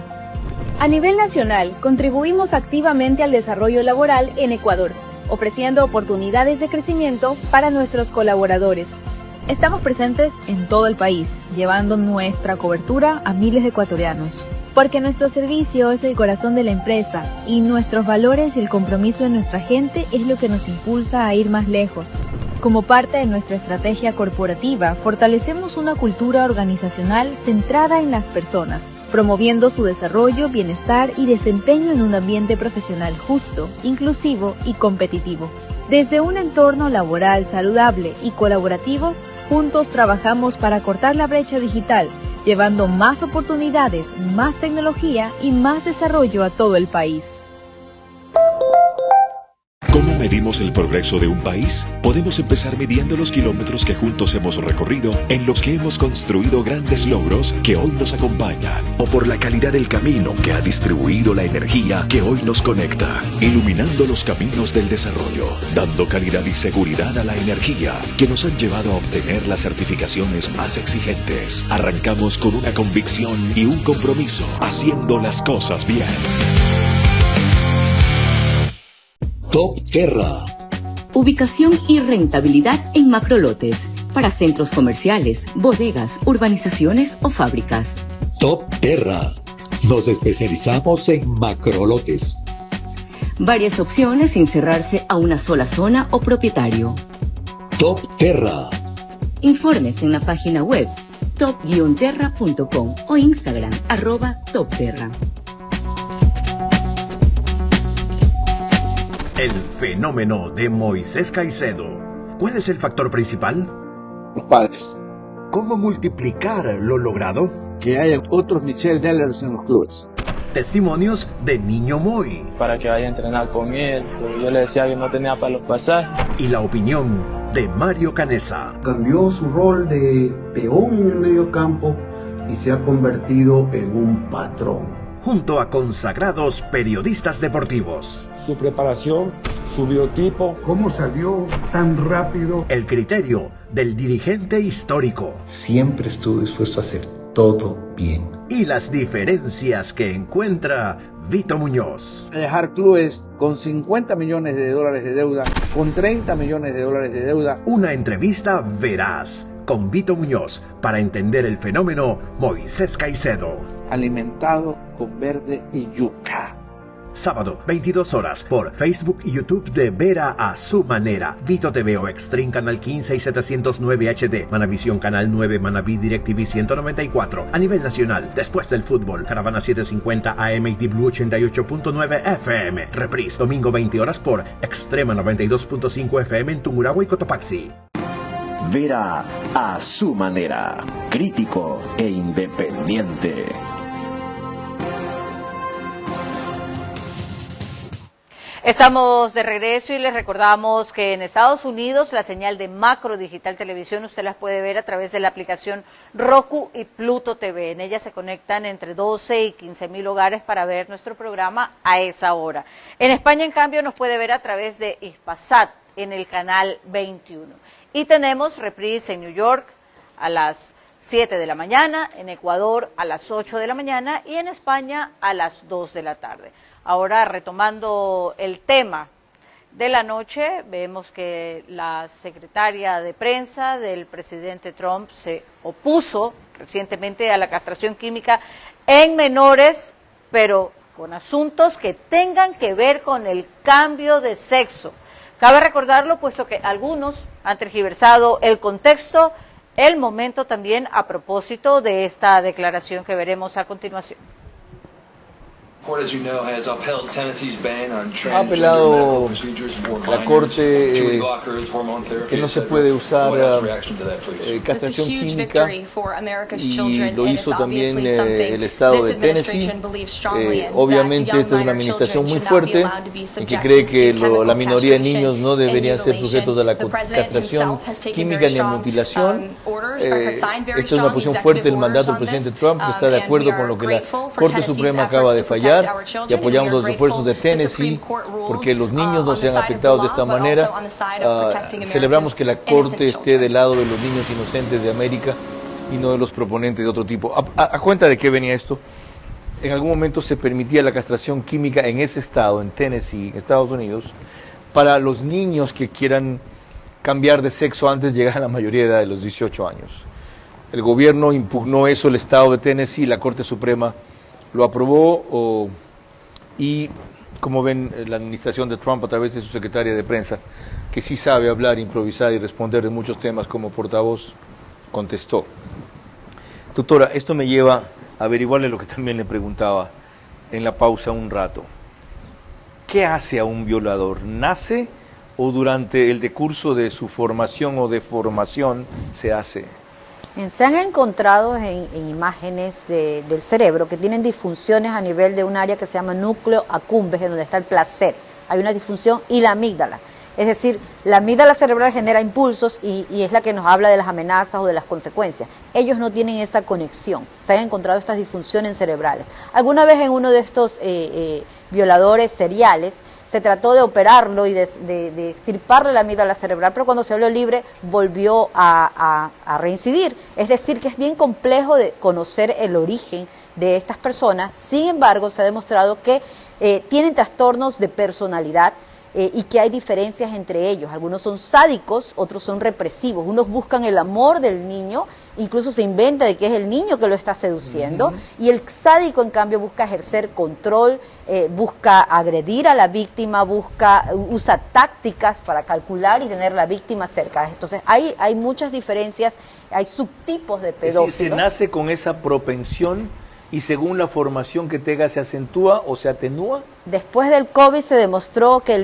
A nivel nacional, contribuimos activamente al desarrollo laboral en Ecuador, ofreciendo oportunidades de crecimiento para nuestros colaboradores. Estamos presentes en todo el país, llevando nuestra cobertura a miles de ecuatorianos. Porque nuestro servicio es el corazón de la empresa y nuestros valores y el compromiso de nuestra gente es lo que nos impulsa a ir más lejos. Como parte de nuestra estrategia corporativa, fortalecemos una cultura organizacional centrada en las personas, promoviendo su desarrollo, bienestar y desempeño en un ambiente profesional justo, inclusivo y competitivo. Desde un entorno laboral saludable y colaborativo, juntos trabajamos para cortar la brecha digital, llevando más oportunidades, más tecnología y más desarrollo a todo el país. ¿Cómo medimos el progreso de un país? Podemos empezar midiendo los kilómetros que juntos hemos recorrido, en los que hemos construido grandes logros que hoy nos acompañan, o por la calidad del camino que ha distribuido la energía que hoy nos conecta, iluminando los caminos del desarrollo, dando calidad y seguridad a la energía que nos han llevado a obtener las certificaciones más exigentes. Arrancamos con una convicción y un compromiso, haciendo las cosas bien. Top Terra. Ubicación y rentabilidad en macrolotes para centros comerciales, bodegas, urbanizaciones o fábricas. Top Terra. Nos especializamos en macrolotes. Varias opciones sin cerrarse a una sola zona o propietario. Top Terra. Informes en la página web top-terra.com o Instagram @topterra. El fenómeno de Moisés Caicedo. ¿Cuál es el factor principal? Los padres. ¿Cómo multiplicar lo logrado? Que haya otros Michel Dellers en los clubes. Testimonios de Niño Moy. Para que vaya a entrenar con él, porque yo le decía que no tenía para los pasajes. Y la opinión de Mario Canessa. Cambió su rol de peón en el medio campo y se ha convertido en un patrón. Junto a consagrados periodistas deportivos. Su preparación, su biotipo. ¿Cómo salió tan rápido? El criterio del dirigente histórico. Siempre estuvo dispuesto a hacer todo bien. Y las diferencias que encuentra Vito Muñoz. Dejar clubes con $50 millones de deuda, con $30 millones de deuda. Una entrevista veraz con Vito Muñoz para entender el fenómeno Moisés Caicedo. Alimentado con verde y yuca. Sábado, 22 horas, por Facebook y YouTube de Vera a su manera. Vito TV o Extreme Canal 15 y 709 HD. Manavisión Canal 9, Manaví DirecTV 194. A nivel nacional, después del fútbol, Caravana 750 AM y Deep Blue 88.9 FM. Reprise, domingo 20 horas por Extrema 92.5 FM en Tungurahua y Cotopaxi. Vera a su manera. Crítico e independiente. Estamos de regreso y les recordamos que en Estados Unidos la señal de Macro Digital Televisión usted las puede ver a través de la aplicación Roku y Pluto TV. En ella se conectan entre 12 y 15 mil hogares para ver nuestro programa a esa hora. En España, en cambio, nos puede ver a través de Hispasat en el canal 21. Y tenemos reprise en New York a las 7 de la mañana, en Ecuador a las 8 de la mañana y en España a las 2 de la tarde. Ahora, retomando el tema de la noche, vemos que la secretaria de prensa del presidente Trump se opuso recientemente a la castración química en menores, pero con asuntos que tengan que ver con el cambio de sexo. Cabe recordarlo, puesto que algunos han tergiversado el contexto, el momento también a propósito de esta declaración que veremos a continuación. Ha apelado la Corte que no se puede usar castración química y lo hizo también el estado de Tennessee. Obviamente esta es una administración muy fuerte y que cree que la minoría de niños no deberían ser sujetos a la castración química ni a mutilación. Esta es una posición fuerte del mandato del presidente Trump, que está de acuerdo con lo que la Corte Suprema acaba de fallar. Y apoyamos los esfuerzos de Tennessee porque los niños no sean afectados de esta manera. Celebramos que la Corte esté del lado de los niños inocentes de América y no de los proponentes de otro tipo. ¿A cuenta de qué venía esto? En algún momento se permitía la castración química en ese estado, en Tennessee, en Estados Unidos, para los niños que quieran cambiar de sexo antes de llegar a la mayoría de edad de los 18 años. El gobierno impugnó eso, el estado de Tennessee, la Corte Suprema lo aprobó y, como ven, la administración de Trump a través de su secretaria de prensa, que sí sabe hablar, improvisar y responder de muchos temas como portavoz, contestó. Doctora, esto me lleva a averiguarle lo que también le preguntaba en la pausa un rato. ¿Qué hace a un violador? ¿Nace o durante el decurso de su formación o deformación se hace? Se han encontrado en imágenes del cerebro que tienen disfunciones a nivel de un área que se llama núcleo accumbens, en donde está el placer. Hay una disfunción y la amígdala. Es decir, la amígdala cerebral genera impulsos y es la que nos habla de las amenazas o de las consecuencias. Ellos no tienen esa conexión. Se han encontrado estas disfunciones cerebrales. Alguna vez en uno de estos violadores seriales se trató de operarlo y de extirparle la amígdala cerebral, pero cuando se habló libre volvió a reincidir. Es decir, que es bien complejo de conocer el origen de estas personas. Sin embargo, se ha demostrado que tienen trastornos de personalidad, y que hay diferencias entre ellos. Algunos son sádicos, otros son represivos. Unos buscan el amor del niño, incluso se inventa de que es el niño que lo está seduciendo, y el sádico, en cambio, busca ejercer control, busca agredir a la víctima, usa tácticas para calcular y tener la víctima cerca. Entonces hay muchas diferencias, hay subtipos de pedófilos. Es decir, se nace con esa propensión y según la formación que tenga se acentúa o se atenúa. Después del COVID se demostró que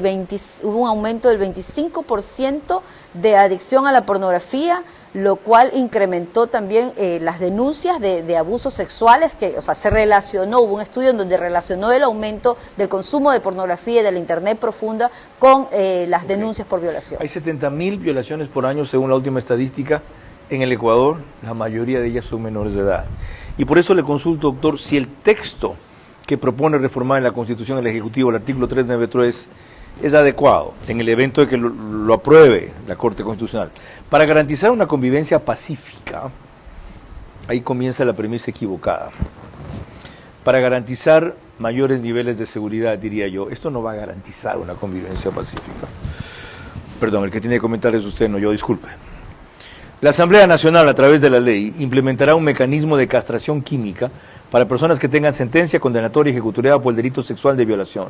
hubo un aumento del 25% de adicción a la pornografía, lo cual incrementó también las denuncias de abusos sexuales, se relacionó, hubo un estudio en donde relacionó el aumento del consumo de pornografía y de la internet profunda con las denuncias por violación. Hay 70.000 violaciones por año según la última estadística en el Ecuador, la mayoría de ellas son menores de edad. Y por eso le consulto, doctor, si el texto que propone reformar en la Constitución del Ejecutivo, el artículo 393, es adecuado en el evento de que lo apruebe la Corte Constitucional. Para garantizar una convivencia pacífica, ahí comienza la premisa equivocada. Para garantizar mayores niveles de seguridad, diría yo, esto no va a garantizar una convivencia pacífica. Perdón, el que tiene que comentar es usted, no yo, disculpe. La Asamblea Nacional, a través de la ley, implementará un mecanismo de castración química para personas que tengan sentencia condenatoria ejecutoriada por el delito sexual de violación,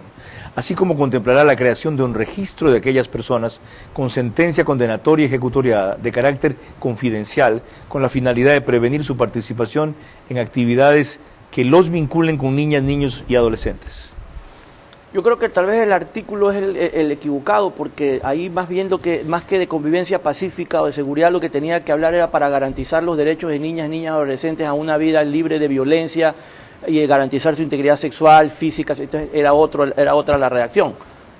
así como contemplará la creación de un registro de aquellas personas con sentencia condenatoria ejecutoriada de carácter confidencial, con la finalidad de prevenir su participación en actividades que los vinculen con niñas, niños y adolescentes. Yo creo que tal vez el artículo es el equivocado, porque ahí más que de convivencia pacífica o de seguridad, lo que tenía que hablar era para garantizar los derechos de niñas, niños y adolescentes a una vida libre de violencia y garantizar su integridad sexual, física. Entonces era otra la redacción,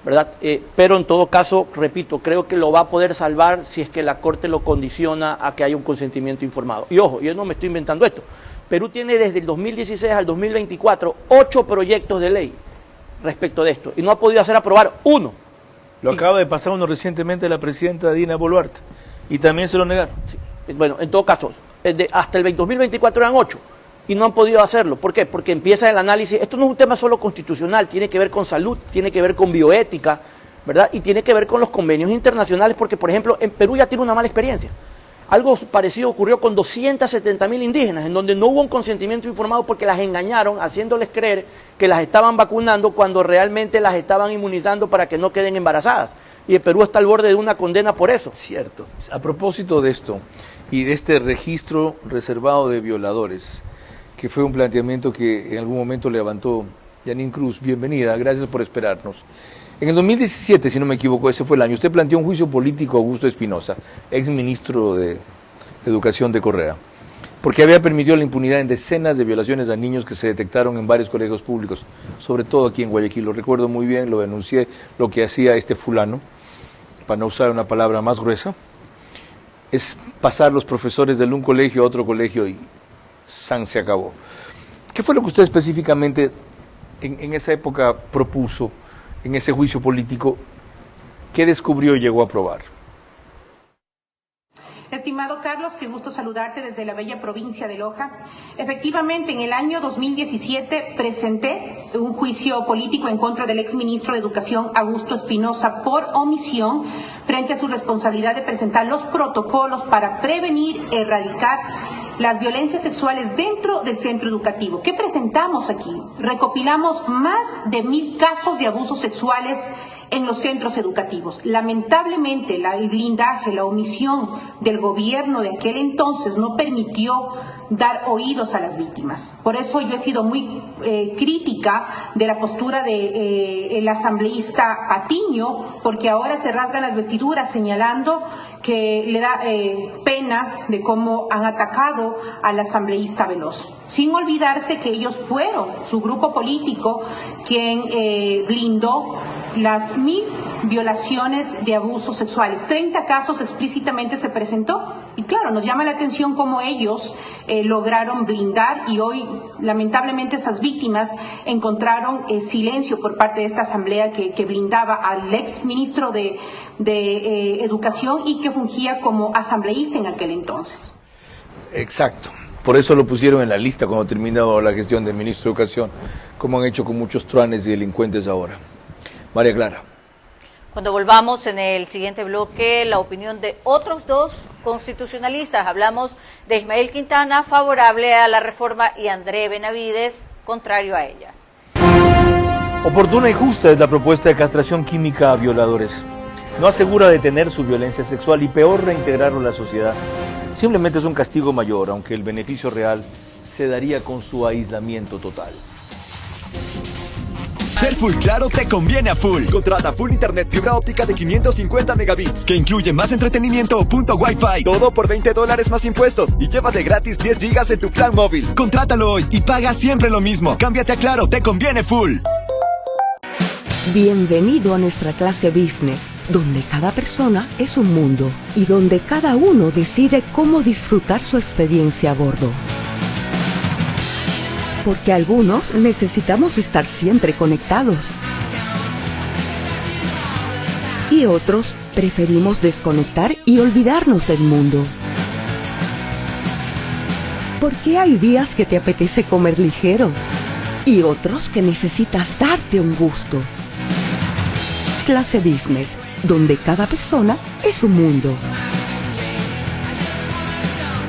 ¿verdad? Pero en todo caso, repito, creo que lo va a poder salvar si es que la Corte lo condiciona a que haya un consentimiento informado. Y ojo, yo no me estoy inventando esto. Perú tiene desde el 2016 al 2024 8 proyectos de ley respecto de esto, y no ha podido hacer aprobar uno. Lo acaba de pasar uno recientemente la presidenta Dina Boluarte, y también se lo negaron. Sí. Bueno, en todo caso, hasta el 2024 eran 8, y no han podido hacerlo. ¿Por qué? Porque empieza el análisis. Esto no es un tema solo constitucional, tiene que ver con salud, tiene que ver con bioética, ¿verdad? Y tiene que ver con los convenios internacionales, porque, por ejemplo, en Perú ya tiene una mala experiencia. Algo parecido ocurrió con 270.000 indígenas, en donde no hubo un consentimiento informado porque las engañaron, haciéndoles creer que las estaban vacunando cuando realmente las estaban inmunizando para que no queden embarazadas. Y el Perú está al borde de una condena por eso. Cierto. A propósito de esto, y de este registro reservado de violadores, que fue un planteamiento que en algún momento levantó Janine Cruz, bienvenida, gracias por esperarnos. En el 2017, si no me equivoco, ese fue el año, usted planteó un juicio político a Augusto Espinosa, ex ministro de Educación de Correa, porque había permitido la impunidad en decenas de violaciones a niños que se detectaron en varios colegios públicos, sobre todo aquí en Guayaquil. Lo recuerdo muy bien, lo denuncié, lo que hacía este fulano, para no usar una palabra más gruesa, es pasar los profesores de un colegio a otro colegio y san se acabó. ¿Qué fue lo que usted específicamente en esa época propuso, en ese juicio político? ¿Qué descubrió y llegó a aprobar? Estimado Carlos, qué gusto saludarte desde la bella provincia de Loja. Efectivamente, en el año 2017 presenté un juicio político en contra del exministro de Educación, Augusto Espinosa, por omisión frente a su responsabilidad de presentar los protocolos para prevenir, erradicar las violencias sexuales dentro del centro educativo. ¿Qué presentamos aquí? Recopilamos más de 1.000 casos de abusos sexuales en los centros educativos. Lamentablemente, el blindaje, la omisión del gobierno de aquel entonces no permitió dar oídos a las víctimas. Por eso yo he sido muy crítica de la postura del asambleísta Patiño, porque ahora se rasgan las vestiduras señalando que le da pena de cómo han atacado al asambleísta Veloz, sin olvidarse que ellos fueron, su grupo político, quien blindó las 1.000 violaciones de abusos sexuales. 30 casos explícitamente se presentó, y claro, nos llama la atención cómo ellos lograron blindar, y hoy lamentablemente esas víctimas encontraron silencio por parte de esta asamblea que blindaba al ex ministro de Educación y que fungía como asambleísta en aquel entonces. Exacto. Por eso lo pusieron en la lista cuando terminó la gestión del ministro de Educación, como han hecho con muchos truanes y delincuentes ahora. María Clara. Cuando volvamos en el siguiente bloque, la opinión de otros dos constitucionalistas. Hablamos de Ismael Quintana, favorable a la reforma, y André Benavides, contrario a ella. Oportuna y justa es la propuesta de castración química a violadores. No asegura detener su violencia sexual y peor reintegrarlo a la sociedad. Simplemente es un castigo mayor, aunque el beneficio real se daría con su aislamiento total. Ser full claro te conviene a full. Contrata full internet fibra óptica de 550 megabits, que incluye más entretenimiento o punto Wi-Fi. Todo por $20 más impuestos, y llévate gratis 10 gigas en tu plan móvil. Contrátalo hoy y paga siempre lo mismo. Cámbiate a Claro, te conviene full. Bienvenido a nuestra clase business, donde cada persona es un mundo y donde cada uno decide cómo disfrutar su experiencia a bordo. Porque algunos necesitamos estar siempre conectados y otros preferimos desconectar y olvidarnos del mundo. Porque hay días que te apetece comer ligero y otros que necesitas darte un gusto. Clase business, donde cada persona es un mundo.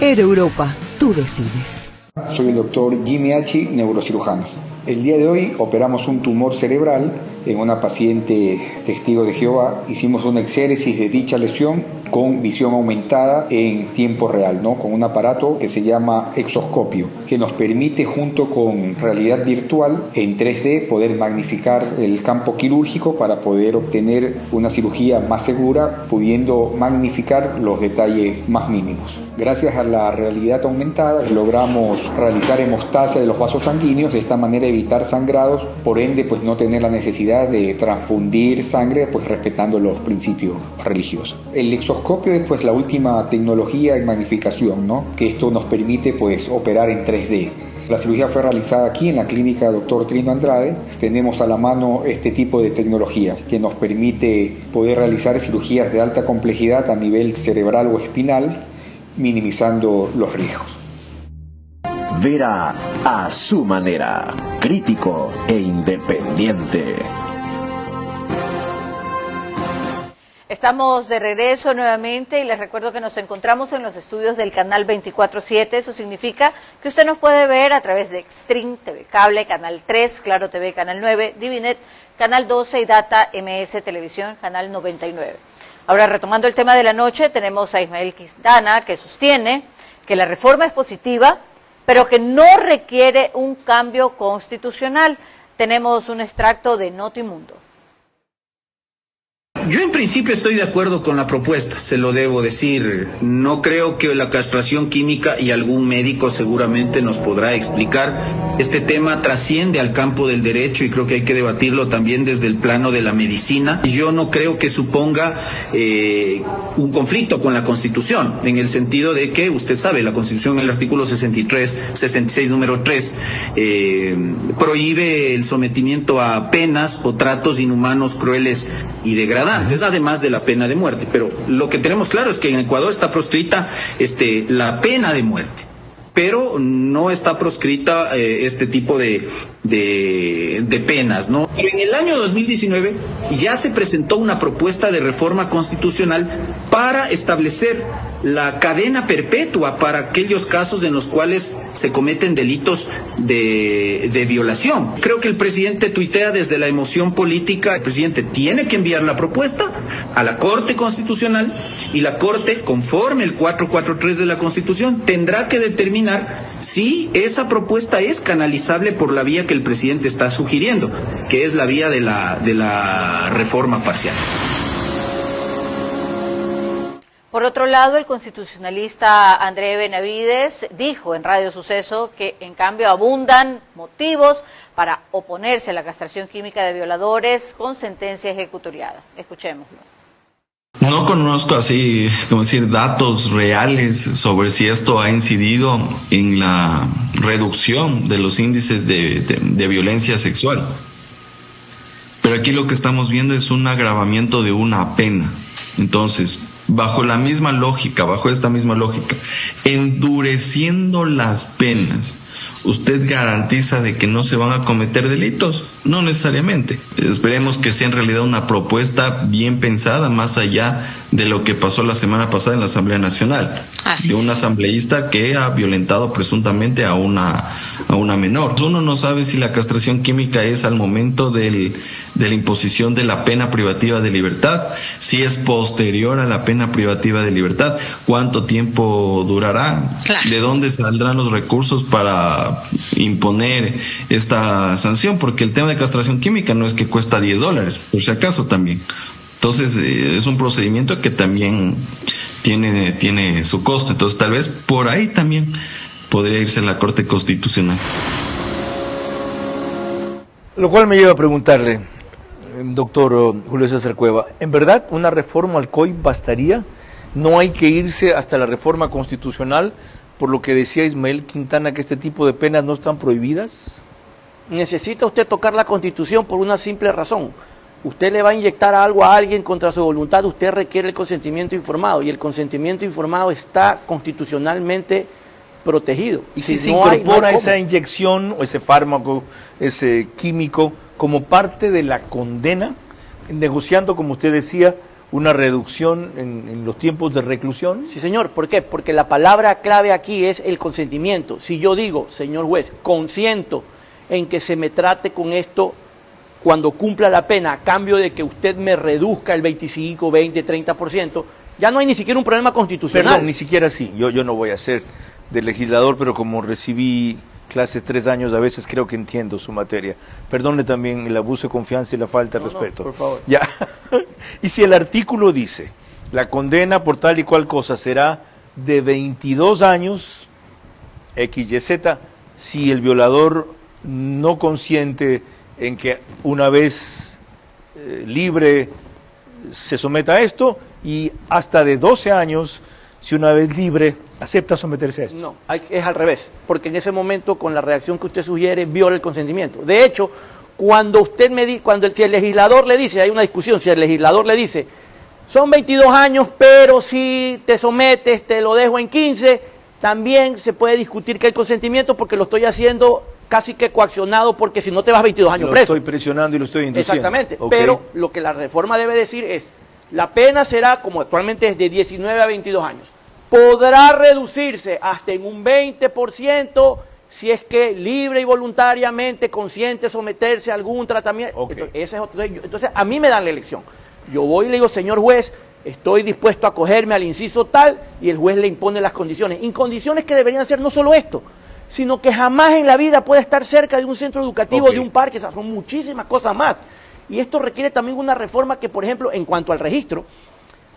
Air Europa, tú decides. Soy el doctor Jimmy Hachi, neurocirujano. El día de hoy operamos un tumor cerebral en una paciente testigo de Jehová. Hicimos una exéresis de dicha lesión con visión aumentada en tiempo real, ¿no? Con un aparato que se llama exoscopio, que nos permite, junto con realidad virtual en 3D, poder magnificar el campo quirúrgico para poder obtener una cirugía más segura, pudiendo magnificar los detalles más mínimos. Gracias a la realidad aumentada logramos realizar hemostasia de los vasos sanguíneos, de esta manera evitar sangrados, por ende pues no tener la necesidad de transfundir sangre, pues respetando los principios religiosos. El exoscopio es pues la última tecnología en magnificación, ¿no? Que esto nos permite pues operar en 3D. La cirugía fue realizada aquí en la clínica Dr. Trino Andrade. Tenemos a la mano este tipo de tecnología que nos permite poder realizar cirugías de alta complejidad a nivel cerebral o espinal, minimizando los riesgos. Vera a su manera, crítico e independiente. Estamos de regreso nuevamente y les recuerdo que nos encontramos en los estudios del canal 24/7. Eso significa que usted nos puede ver a través de Extreme, TV Cable, Canal 3, Claro TV, Canal 9, Divinet, Canal 12 y Data MS Televisión, Canal 99. Ahora, retomando el tema de la noche, tenemos a Ismael Quintana, que sostiene que la reforma es positiva, pero que no requiere un cambio constitucional. Tenemos un extracto de Notimundo. Yo en principio estoy de acuerdo con la propuesta, se lo debo decir. No creo que la castración química, y algún médico seguramente nos podrá explicar, este tema trasciende al campo del derecho y creo que hay que debatirlo también desde el plano de la medicina. Yo no creo que suponga un conflicto con la Constitución, en el sentido de que, usted sabe, la Constitución en el artículo 66, número 3, prohíbe el sometimiento a penas o tratos inhumanos, crueles y degradantes, además de la pena de muerte. Pero lo que tenemos claro es que en Ecuador está proscrita la pena de muerte, pero no está proscrita este tipo de penas, ¿no? Pero en el año 2019 ya se presentó una propuesta de reforma constitucional para establecer la cadena perpetua para aquellos casos en los cuales se cometen delitos de violación. Creo que el presidente tuitea desde la emoción política. El presidente tiene que enviar la propuesta a la Corte Constitucional y la Corte, conforme el 443 de la Constitución, tendrá que determinar si esa propuesta es canalizable por la vía que el presidente está sugiriendo, que es la vía de la reforma parcial. Por otro lado, el constitucionalista André Benavides dijo en Radio Suceso que en cambio abundan motivos para oponerse a la castración química de violadores con sentencia ejecutoriada. Escuchémoslo. No conozco así, como decir, datos reales sobre si esto ha incidido en la reducción de los índices de violencia sexual. Pero aquí lo que estamos viendo es un agravamiento de una pena. Entonces, bajo esta misma lógica, endureciendo las penas, ¿usted garantiza de que no se van a cometer delitos? No necesariamente. Esperemos que sea en realidad una propuesta bien pensada, más allá de lo que pasó la semana pasada en la Asamblea Nacional, de un asambleísta que ha violentado presuntamente a una menor. Uno no sabe si la castración química es al momento de la imposición de la pena privativa de libertad, si es posterior a la pena privativa de libertad, cuánto tiempo durará, de dónde saldrán los recursos para imponer esta sanción, porque el tema de castración química no es que cuesta $10, por si acaso también. Entonces es un procedimiento que también tiene su costo. Entonces tal vez por ahí también podría irse a la Corte Constitucional. Lo cual me lleva a preguntarle, doctor Julio César Cueva, ¿en verdad una reforma al COI bastaría? ¿No hay que irse hasta la reforma constitucional, por lo que decía Ismael Quintana, que este tipo de penas no están prohibidas? Necesita usted tocar la Constitución por una simple razón. Usted le va a inyectar algo a alguien contra su voluntad, usted requiere el consentimiento informado, y el consentimiento informado está constitucionalmente protegido. ¿Y si se incorpora esa inyección o ese fármaco, ese químico, como parte de la condena, negociando, como usted decía, una reducción en los tiempos de reclusión? Sí, señor. ¿Por qué? Porque la palabra clave aquí es el consentimiento. Si yo digo, señor juez, consiento en que se me trate con esto cuando cumpla la pena, a cambio de que usted me reduzca el 25, 20, 30%, ya no hay ni siquiera un problema constitucional. Perdón, ni siquiera así. Yo no voy a ser de legislador, pero como recibí clases 3 años, a veces creo que entiendo su materia. Perdone también el abuso de confianza y la falta de respeto. No, por favor. Ya. Y si el artículo dice, la condena por tal y cual cosa será de 22 años, XYZ, si el violador no consiente en que una vez libre se someta a esto, y hasta de 12 años si una vez libre acepta someterse a esto. No, es al revés, porque en ese momento con la reacción que usted sugiere viola el consentimiento. De hecho, cuando usted si el legislador le dice, hay una discusión, si el legislador le dice, son 22 años, pero si te sometes te lo dejo en 15, también se puede discutir que el consentimiento, porque lo estoy haciendo casi que coaccionado, porque si no te vas 22 años preso. Lo estoy presionando y lo estoy induciendo. Exactamente, Okay. Pero lo que la reforma debe decir es, la pena será, como actualmente es de 19 a 22 años, podrá reducirse hasta en un 20% si es que libre y voluntariamente consiente someterse a algún tratamiento. Okay. Entonces, a mí me dan la elección. Yo voy y le digo, señor juez, estoy dispuesto a acogerme al inciso tal, y el juez le impone las condiciones. Y condiciones que deberían ser no solo esto, sino que jamás en la vida puede estar cerca de un centro educativo, de un parque, o sea, son muchísimas cosas más. Y esto requiere también una reforma que, por ejemplo, en cuanto al registro,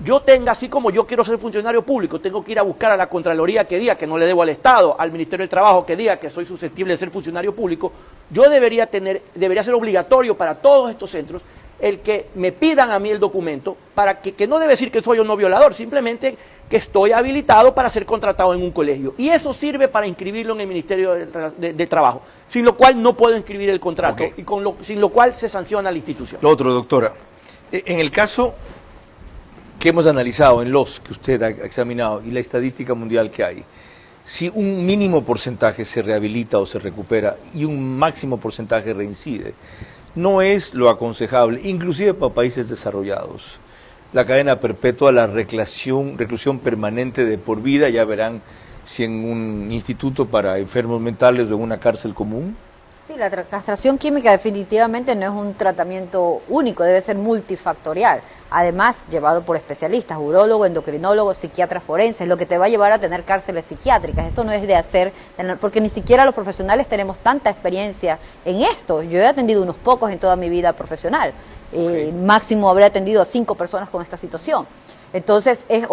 yo tenga, así como yo quiero ser funcionario público, tengo que ir a buscar a la Contraloría que diga que no le debo al Estado, al Ministerio del Trabajo que diga que soy susceptible de ser funcionario público, yo debería ser obligatorio para todos estos centros el que me pidan a mí el documento, para que no debe decir que soy o no violador, simplemente que estoy habilitado para ser contratado en un colegio. Y eso sirve para inscribirlo en el Ministerio de Trabajo, sin lo cual no puedo inscribir el contrato, y sin lo cual se sanciona la institución. Lo otro, doctora, en el caso que hemos analizado, en los que usted ha examinado, y la estadística mundial que hay, si un mínimo porcentaje se rehabilita o se recupera y un máximo porcentaje reincide, no es lo aconsejable, inclusive para países desarrollados, la cadena perpetua, la reclusión permanente de por vida. Ya verán si en un instituto para enfermos mentales o en una cárcel común. Sí, la castración química definitivamente no es un tratamiento único, debe ser multifactorial, además llevado por especialistas, urólogos, endocrinólogos, psiquiatras forenses, lo que te va a llevar a tener cárceles psiquiátricas. Esto no es de hacer, porque ni siquiera los profesionales tenemos tanta experiencia en esto. Yo he atendido unos pocos en toda mi vida profesional, máximo habré atendido a 5 personas con esta situación. Entonces es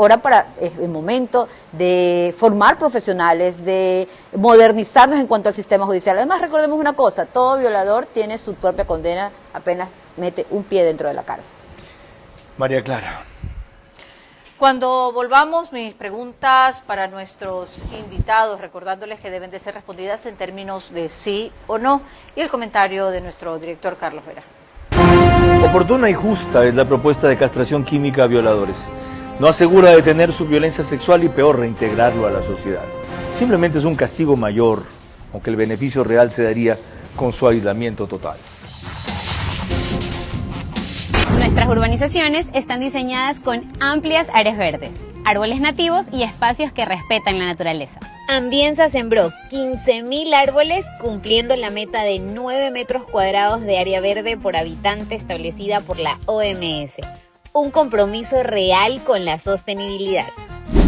el momento de formar profesionales, de modernizarnos en cuanto al sistema judicial. Además, recordemos una cosa, todo violador tiene su propia condena apenas mete un pie dentro de la cárcel. María Clara. Cuando volvamos, mis preguntas para nuestros invitados, recordándoles que deben de ser respondidas en términos de sí o no, y el comentario de nuestro director Carlos Vera. Oportuna y justa es la propuesta de castración química a violadores. No asegura detener su violencia sexual y peor, reintegrarlo a la sociedad. Simplemente es un castigo mayor, aunque el beneficio real se daría con su aislamiento total. Nuestras urbanizaciones están diseñadas con amplias áreas verdes, árboles nativos y espacios que respetan la naturaleza. Ambienza sembró 15.000 árboles, cumpliendo la meta de 9 metros cuadrados de área verde por habitante establecida por la OMS. Un compromiso real con la sostenibilidad.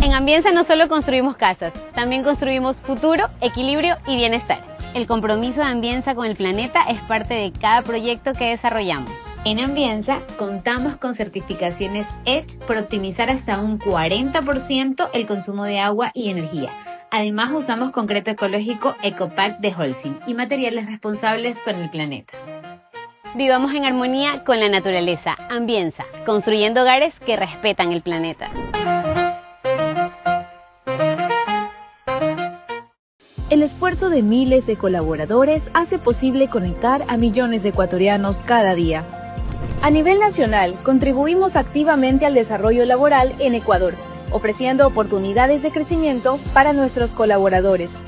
En Ambienza no solo construimos casas, también construimos futuro, equilibrio y bienestar. El compromiso de Ambienza con el planeta es parte de cada proyecto que desarrollamos. En Ambienza contamos con certificaciones EDGE por optimizar hasta un 40% el consumo de agua y energía. Además usamos concreto ecológico Ecopack de Holcim y materiales responsables con el planeta. Vivamos en armonía con la naturaleza. Ambienza, construyendo hogares que respetan el planeta. El esfuerzo de miles de colaboradores hace posible conectar a millones de ecuatorianos cada día. A nivel nacional, contribuimos activamente al desarrollo laboral en Ecuador, ofreciendo oportunidades de crecimiento para nuestros colaboradores.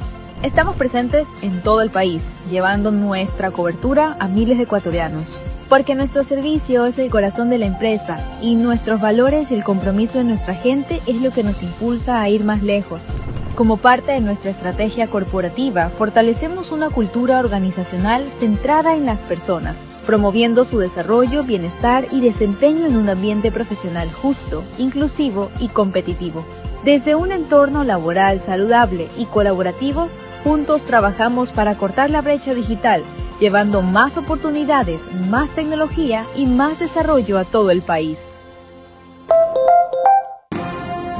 Estamos presentes en todo el país, llevando nuestra cobertura a miles de ecuatorianos. Porque nuestro servicio es el corazón de la empresa y nuestros valores y el compromiso de nuestra gente es lo que nos impulsa a ir más lejos. Como parte de nuestra estrategia corporativa, fortalecemos una cultura organizacional centrada en las personas, promoviendo su desarrollo, bienestar y desempeño en un ambiente profesional justo, inclusivo y competitivo. Desde un entorno laboral saludable y colaborativo, juntos trabajamos para cortar la brecha digital, llevando más oportunidades, más tecnología y más desarrollo a todo el país.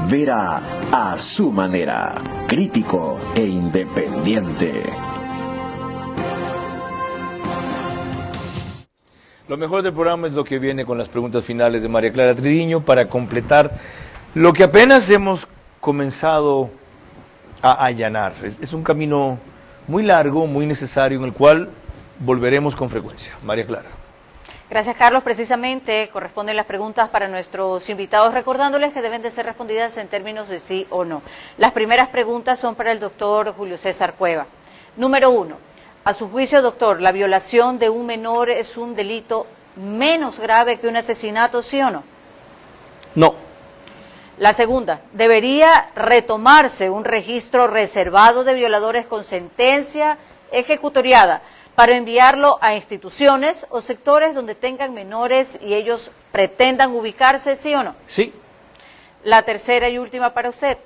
Vera a su manera, crítico e independiente. Lo mejor del programa es lo que viene con las preguntas finales de María Clara Tridiño para completar lo que apenas hemos comenzado a allanar. Es un camino muy largo, muy necesario, en el cual volveremos con frecuencia. María Clara. Gracias, Carlos. Precisamente corresponden las preguntas para nuestros invitados, recordándoles que deben de ser respondidas en términos de sí o no. Las primeras preguntas son para el doctor Julio César Cueva. Número 1. A su juicio, doctor, ¿la violación de un menor es un delito menos grave que un asesinato, sí o no? No. La segunda, ¿debería retomarse un registro reservado de violadores con sentencia ejecutoriada para enviarlo a instituciones o sectores donde tengan menores y ellos pretendan ubicarse, sí o no? Sí. La tercera y última para usted.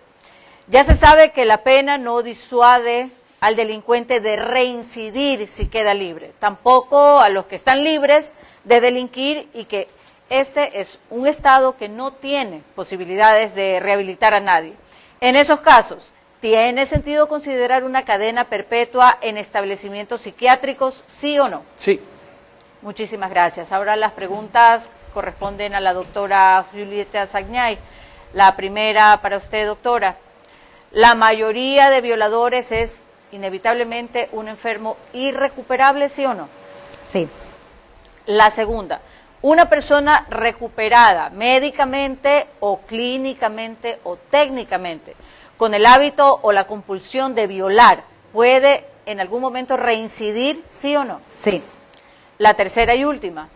Ya se sabe que la pena no disuade al delincuente de reincidir si queda libre, tampoco a los que están libres de delinquir y que este es un Estado que no tiene posibilidades de rehabilitar a nadie. En esos casos, ¿tiene sentido considerar una cadena perpetua en establecimientos psiquiátricos, sí o no? Sí. Muchísimas gracias. Ahora las preguntas corresponden a la doctora Julieta Sagnay. La primera para usted, doctora. ¿La mayoría de violadores es inevitablemente un enfermo irrecuperable, sí o no? Sí. La segunda. Una persona recuperada médicamente o clínicamente o técnicamente con el hábito o la compulsión de violar, ¿puede en algún momento reincidir, sí o no? Sí. La tercera y última,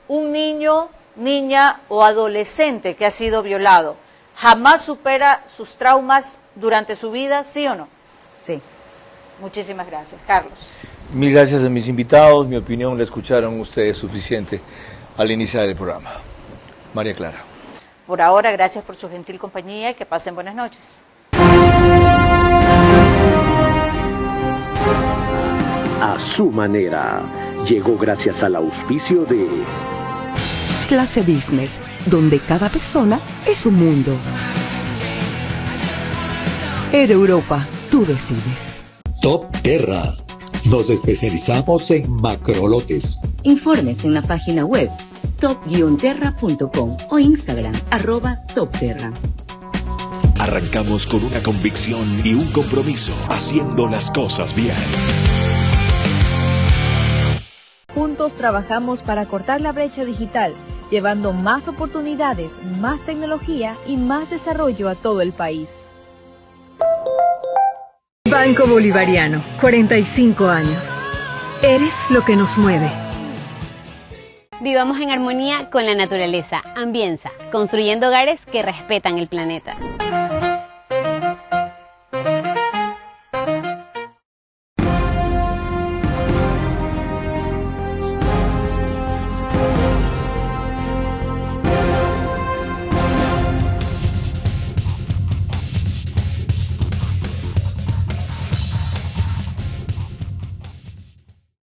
un niño, niña o adolescente que ha sido violado, ¿jamás supera sus traumas durante su vida, sí o no? Sí. Muchísimas gracias. Carlos. Mil gracias a mis invitados, mi opinión la escucharon ustedes suficiente al iniciar el programa. María Clara. Por ahora, gracias por su gentil compañía y que pasen buenas noches. A su manera, llegó gracias al auspicio de Clase Business, donde cada persona es un mundo. Air Europa, tú decides. Top Terra. Nos especializamos en macrolotes. Informes en la página web top-terra.com o Instagram @topterra. Arrancamos con una convicción y un compromiso, haciendo las cosas bien. Juntos trabajamos para cortar la brecha digital, llevando más oportunidades, más tecnología y más desarrollo a todo el país. Banco Bolivariano, 45 años. Eres lo que nos mueve. Vivamos en armonía con la naturaleza. Ambienza, construyendo hogares que respetan el planeta.